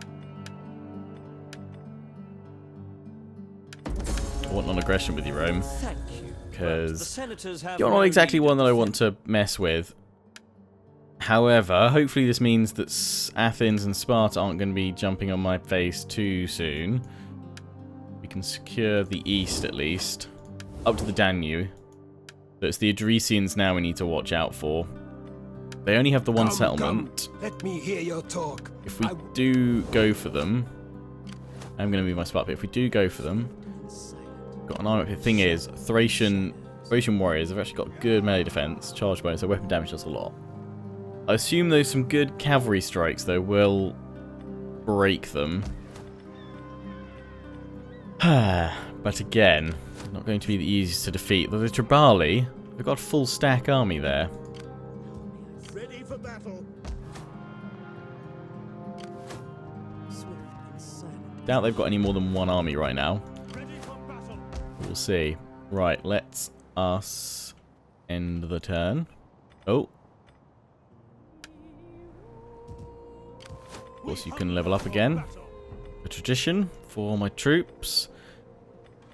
I want non-aggression with you, Rome. Thank you. Because you're you're not exactly one that I want to mess with. However, hopefully this means that Athens and Sparta aren't going to be jumping on my face too soon. We can secure the east at least. Up to the Danube. So it's the Adresians now we need to watch out for. They only have the one settlement. Let me hear your talk. If we do go for them... I'm going to move my spot, but if we do go for them... Got an army up here. The thing is, Thracian warriors have actually got good melee defense, charge bonus, so weapon damage does a lot. I assume though some good cavalry strikes though will break them. But again, not going to be the easiest to defeat. Though the Tribali, they've got a full stack army there. Ready for battle. Swift and silent. Doubt they've got any more than one army right now. Ready for battle. We'll see. Right, let's us end the turn. Oh. Of course you can level up again. A tradition for my troops.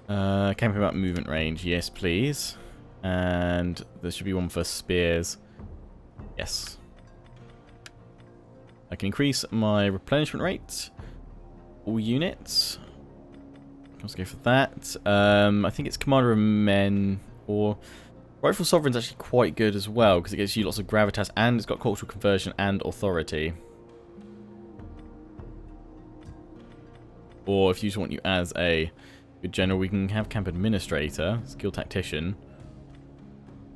Camping about movement range, yes please. And there should be one for spears. Yes. I can increase my replenishment rate. All units. Let's go for that. I think it's Commander of Men, or Rightful Sovereign's actually quite good as well, because it gives you lots of gravitas, and it's got cultural conversion and authority. Or if you just want you as a good general, we can have Camp Administrator, Skilled Tactician,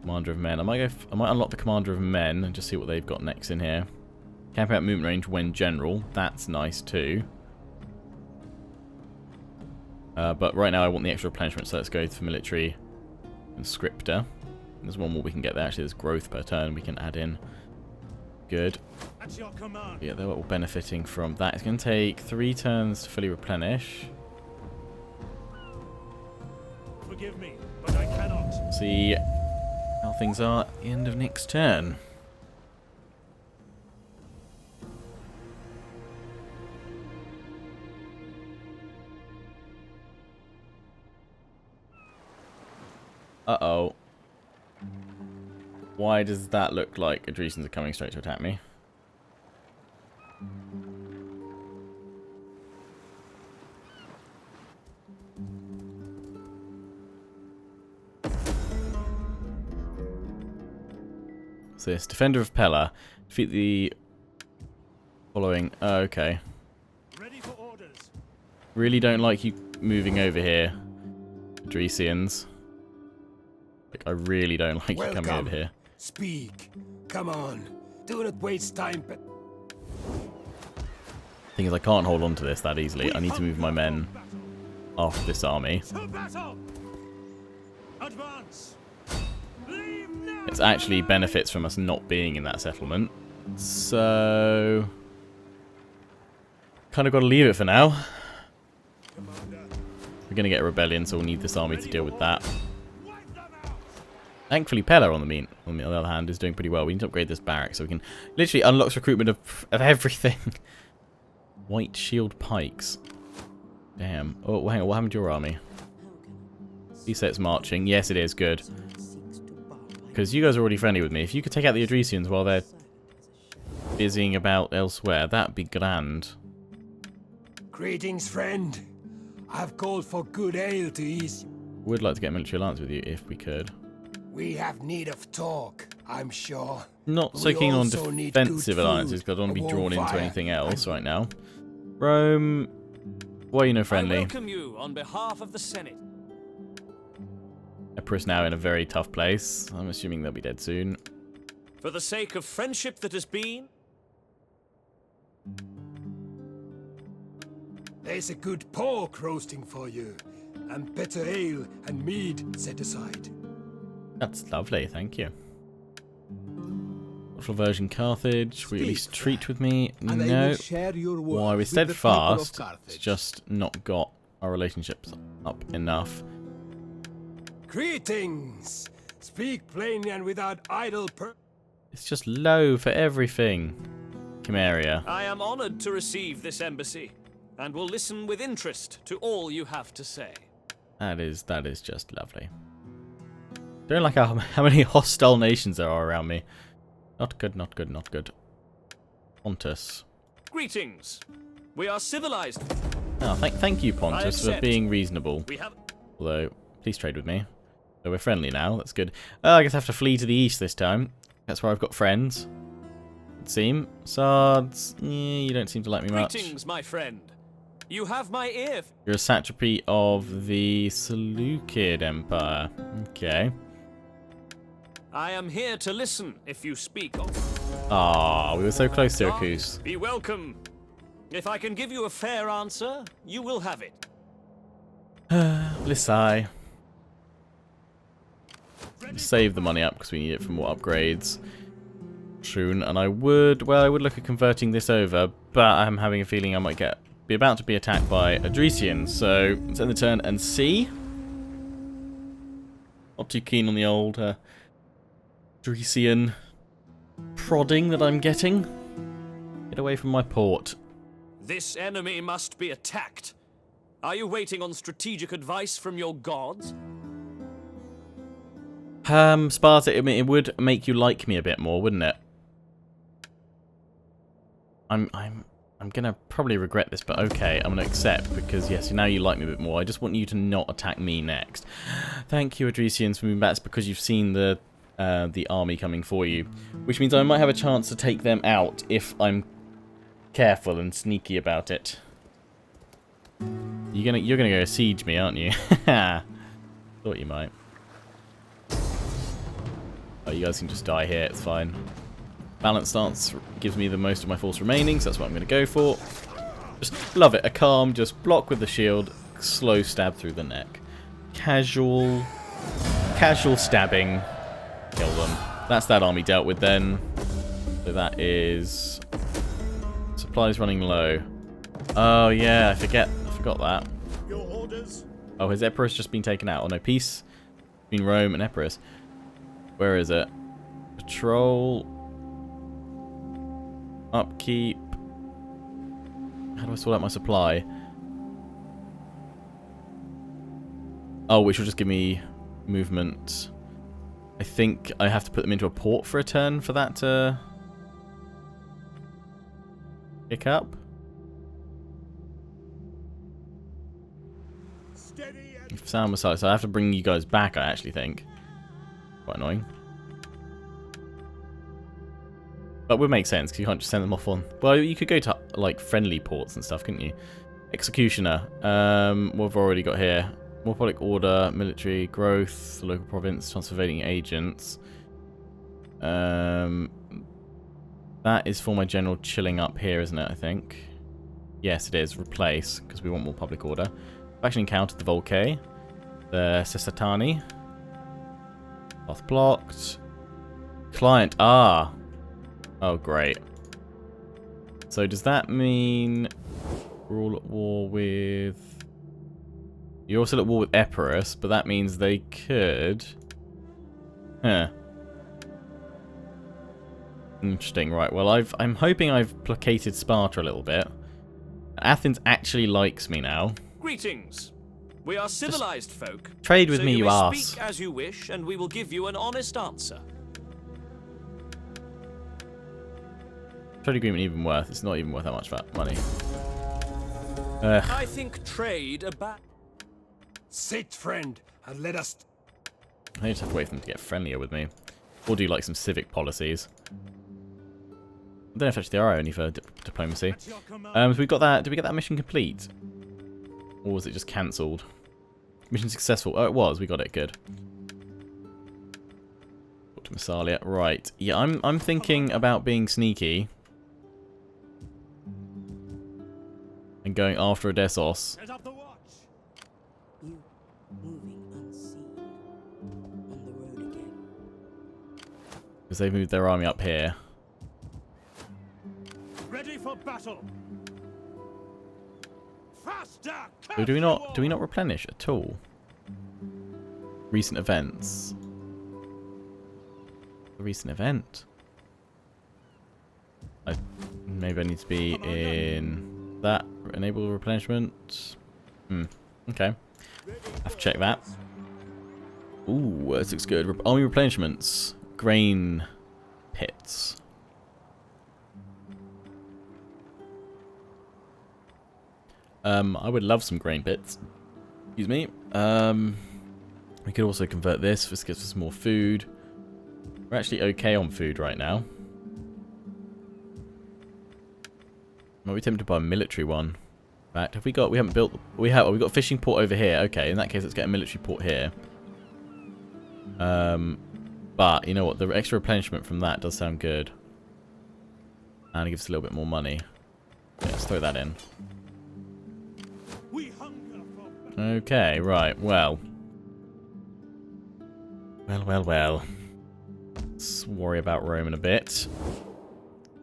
Commander of Men. I might unlock the Commander of Men and just see what they've got next in here. Camp out movement range when general. That's nice too. But right now I want the extra replenishment, so let's go for military and scripter. There's one more we can get there. Actually, there's growth per turn we can add in. Good. At your command. Yeah, they're all benefiting from that. It's going to take 3 turns to fully replenish. Forgive me, but I cannot. See how things are at the end of next turn. Uh-oh. Why does that look like Adresians are coming straight to attack me? So this Defender of Pella. Defeat the following. Oh, okay. Ready for orders. Really don't like you moving over here, Adresians. Like, I really don't like you coming over here. Speak. Come on. Do not waste time. But Thing is, I can't hold on to this that easily. I need to move my men after this army. to battle. Advance. Leave now. It actually benefits from us not being in that settlement. So kind of got to leave it for now. Commander. We're going to get a rebellion, so we'll need this army to deal with that. Wipe them out. Thankfully, Pella, on the other hand, is doing pretty well. We need to upgrade this barrack so we can literally unlock recruitment of everything. White shield pikes. Damn. Oh, hang on. What happened to your army? You say it's marching. Yes, it is. Good. Because you guys are already friendly with me. If you could take out the Adresians while they're busying about elsewhere, that'd be grand. Greetings, friend. I've called for good ale to ease. Would like to get a military alliance with you if we could. We have need of talk, I'm sure. Not so keen on defensive alliances because I don't want to be drawn into anything else right now. Rome, why are you no friendly? I welcome you on behalf of the Senate. Emperor's now in a very tough place. I'm assuming they'll be dead soon. For the sake of friendship that has been. There's a good pork roasting for you, and better ale and mead set aside. That's lovely, thank you. Watchful version Carthage, will you at least treat with me? No. Why, we're steadfast. It's just not got our relationships up enough. Greetings! Speak plainly and without idle It's just low for everything. Chimeria. I am honored to receive this embassy, and will listen with interest to all you have to say. That is just lovely. Don't like how many hostile nations there are around me. Not good, not good, not good. Pontus. Greetings. We are civilized. Oh, thank you, Pontus, for being reasonable. We have. Although, please trade with me. So we're friendly now, that's good. I guess I have to flee to the east this time. That's where I've got friends. It seems. Sards, you don't seem to like me much. Greetings, my friend. You have my ear. You're a satrapy of the Seleucid Empire. Okay. I am here to listen if you speak. Ah, we were so close, Syracuse. Be welcome. If I can give you a fair answer, you will have it. Lissai. Save the money up because we need it for more upgrades. Soon, and I would look at converting this over, but I'm having a feeling I might be about to be attacked by Adresians, so let's end the turn and see. Not too keen on the old Adresian prodding that I'm getting. Get away from my port. This enemy must be attacked. Are you waiting on strategic advice from your gods? Sparta, I mean, it would make you like me a bit more, wouldn't it? I'm gonna probably regret this, but okay, I'm gonna accept because yes, now you like me a bit more. I just want you to not attack me next. Thank you, Adresians, for moving back. It's because you've seen the army coming for you, which means I might have a chance to take them out if I'm careful and sneaky about it. You're gonna go siege me, aren't you? Thought you might. Oh, you guys can just die here. It's fine. Balanced stance gives me the most of my force remaining, so that's what I'm going to go for. Just love it. A calm, just block with the shield, slow stab through the neck. Casual stabbing. Kill them. That's that army dealt with then. So that is... Supplies running low. Oh yeah, I forgot that. Your orders? Oh, has Epirus just been taken out? Oh no, peace between Rome and Epirus. Where is it? Patrol. Upkeep. How do I sort out my supply? Oh, which will just give me movement. I think I have to put them into a port for a turn for that to pick up. Sound missile, so I have to bring you guys back, I actually think. Quite annoying. But would make sense, because you can't just send them off on... Well, you could go to, like, friendly ports and stuff, couldn't you? Executioner. What have we already got here? More public order, military, growth, local province, transferring agents. That is for my general chilling up here, isn't it, I think? Yes, it is. Replace, because we want more public order. Faction encountered the Volcae. The Sesatani. Path blocked. Client. Ah. Oh, great. So does that mean we're all at war with... You're also at war with Epirus, but that means they could... Huh. Interesting, right. Well, I'm hoping I've placated Sparta a little bit. Athens actually likes me now. Greetings. We are civilized folk. Trade with so me, you may arse. Speak as you wish, and we will give you an honest answer. Trade agreement even worth? It's not even worth that much money. I think trade about. Sit, friend, and let us... I just have to wait for them to get friendlier with me. Or do like some civic policies. I don't know if actually they are only for diplomacy. So we got that. Did we get that mission complete? Or was it just cancelled? Mission successful. Oh, it was. We got it. Good. Talk to Massalia. Right. Yeah, I'm thinking about being sneaky. And going after Odessos. You moving unseen on the road again. Because they've moved their army up here. Ready for battle. Faster! So do we not replenish at all? Recent events. A recent event. Maybe I need to be in that. Enable replenishment. Okay. Have to check that. Ooh, this looks good. Army replenishments. Grain pits. I would love some grain pits. Excuse me. We could also convert this. This gives us more food. We're actually okay on food right now. Might be tempted to buy a military one. In fact, have we got? We haven't built. We have. Oh, we got a fishing port over here. Okay, in that case, let's get a military port here. But you know what? The extra replenishment from that does sound good, and it gives us a little bit more money. Yeah, let's throw that in. Okay, right. Well. Let's worry about Rome in a bit.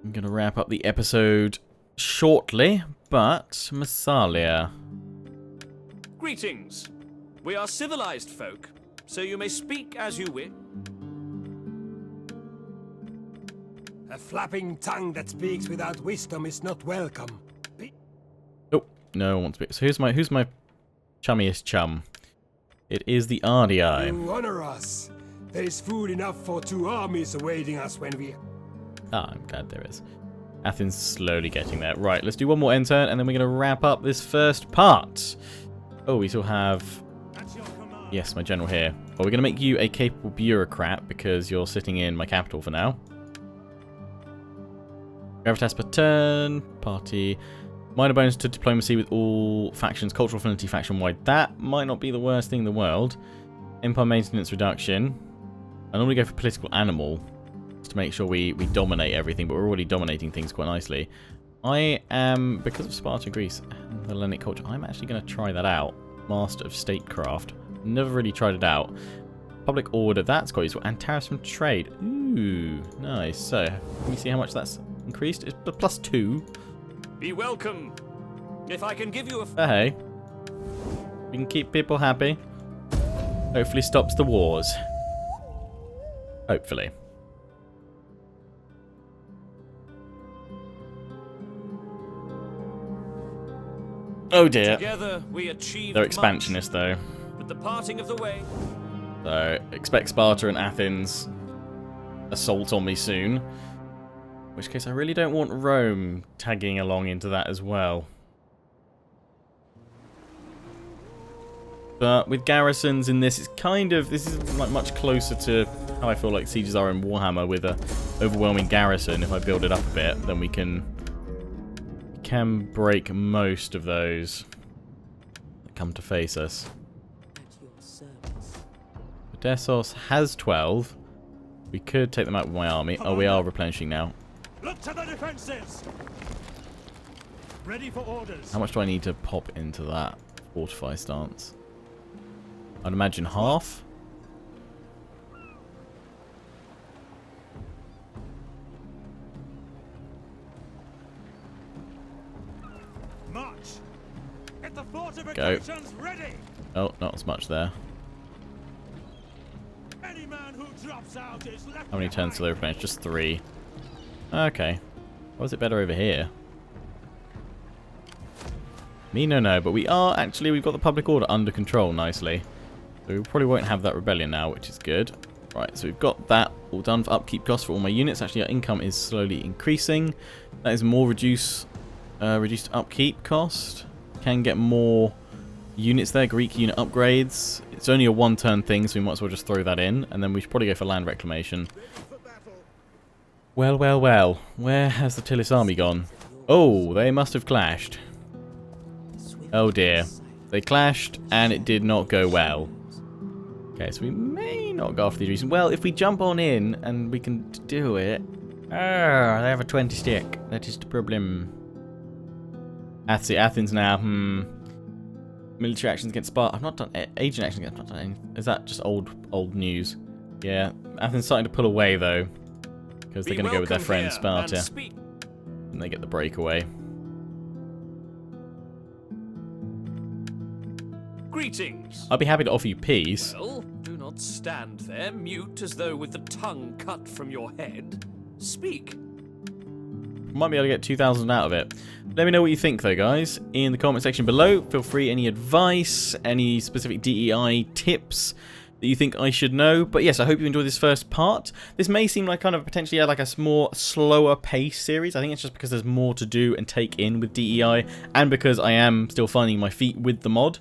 I'm gonna wrap up the episode shortly, but Massalia. Greetings. We are civilized folk, so you may speak as you wish. A flapping tongue that speaks without wisdom is not welcome. Oh, no one wants to be. So who's my chummiest chum? It is the RDI. You honor us. There is food enough for 2 armies awaiting us when we... Ah, I'm glad there is. Athens slowly getting there. Right, let's do one more end turn, and then we're going to wrap up this first part. Oh, we still have... Yes, my general here. Well, we're going to make you a capable bureaucrat, because you're sitting in my capital for now. Gravitas per turn. Party. Minor bonus to diplomacy with all factions. Cultural affinity faction-wide. That might not be the worst thing in the world. Empire maintenance reduction. I normally go for political animal, just to make sure we dominate everything, but we're already dominating things quite nicely. I am, because of Sparta, Greece, and the Hellenic culture, I'm actually going to try that out. Master of Statecraft. Never really tried it out. Public order, that's quite useful. And tariffs from trade. Ooh, nice. So, let me see how much that's increased. It's +2. Be welcome. If I can give you a... Hey. We can keep people happy. Hopefully stops the wars. Hopefully. Oh dear. Together we achieved They're expansionists though. With the parting of the way. So expect Sparta and Athens assault on me soon. In which case I really don't want Rome tagging along into that as well. But with garrisons in this, it's kind of, this is like much closer to how I feel like sieges are in Warhammer, with a overwhelming garrison. If I build it up a bit, then we can break most of those that come to face us. At your service. Odessos has 12. We could take them out with my army. Oh, we are replenishing now. Look to the defenses. Ready for orders. How much do I need to pop into that fortify stance? I'd imagine half. March. Get the fortifications ready. Oh, not as much there. Any man who drops out is left How many turns do they replenish? Just 3. Okay. Why is it better over here? Me no, but we are actually, we've got the public order under control nicely. So we probably won't have that rebellion now, which is good. Right, so we've got that all done for upkeep costs for all my units. Actually, our income is slowly increasing. That is more reduced upkeep cost. Can get more units there, Greek unit upgrades. It's only a one-turn thing, so we might as well just throw that in. And then we should probably go for land reclamation. Well. Where has the Tillis army gone? Oh, they must have clashed. Oh dear. They clashed, and it did not go well. Okay, so we may not go after these reasons. Well, if we jump on in, and we can do it... they have a 20 stick. That is the problem. Athens now. Military actions against Sparta. I've not done... Agent actions against... I've not done anything. Is that just old news? Yeah. Athens starting to pull away, though. Because they're going to go with their friend Sparta. And they get the breakaway. Greetings. I'd be happy to offer you peace. Well, do not stand there, mute as though with the tongue cut from your head. Speak. Might be able to get 2,000 out of it. Let me know what you think, though, guys, in the comment section below. Feel free, any advice, any specific DEI tips that you think I should know. But yes, I hope you enjoyed this first part. This may seem like kind of potentially like a more slower pace series. I think it's just because there's more to do and take in with DEI, and because I am still finding my feet with the mod.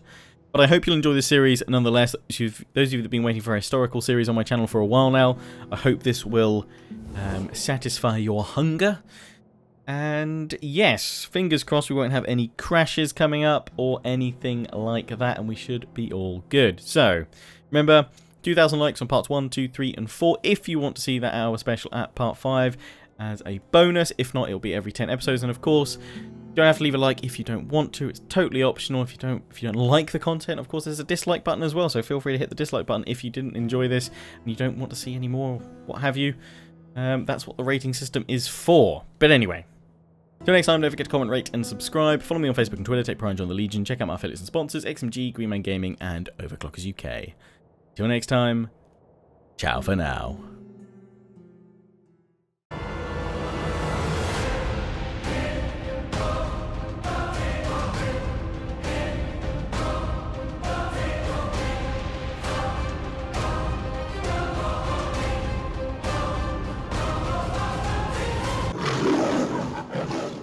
But I hope you'll enjoy this series nonetheless. Those of you that have been waiting for a historical series on my channel for a while now, I hope this will satisfy your hunger. And yes, fingers crossed we won't have any crashes coming up or anything like that, and we should be all good. So, remember, 2,000 likes on parts 1, 2, 3, and 4 if you want to see that hour special at part 5 as a bonus. If not, it'll be every 10 episodes, and of course... You don't have to leave a like if you don't want to. It's totally optional if you don't like the content. Of course, there's a dislike button as well, so feel free to hit the dislike button if you didn't enjoy this and you don't want to see any more, what have you. That's what the rating system is for. But anyway, till next time, don't forget to comment, rate, and subscribe. Follow me on Facebook and Twitter. Take pride on the Legion. Check out my affiliates and sponsors: XMG, Greenman Gaming, and Overclockers UK. Till next time, ciao for now.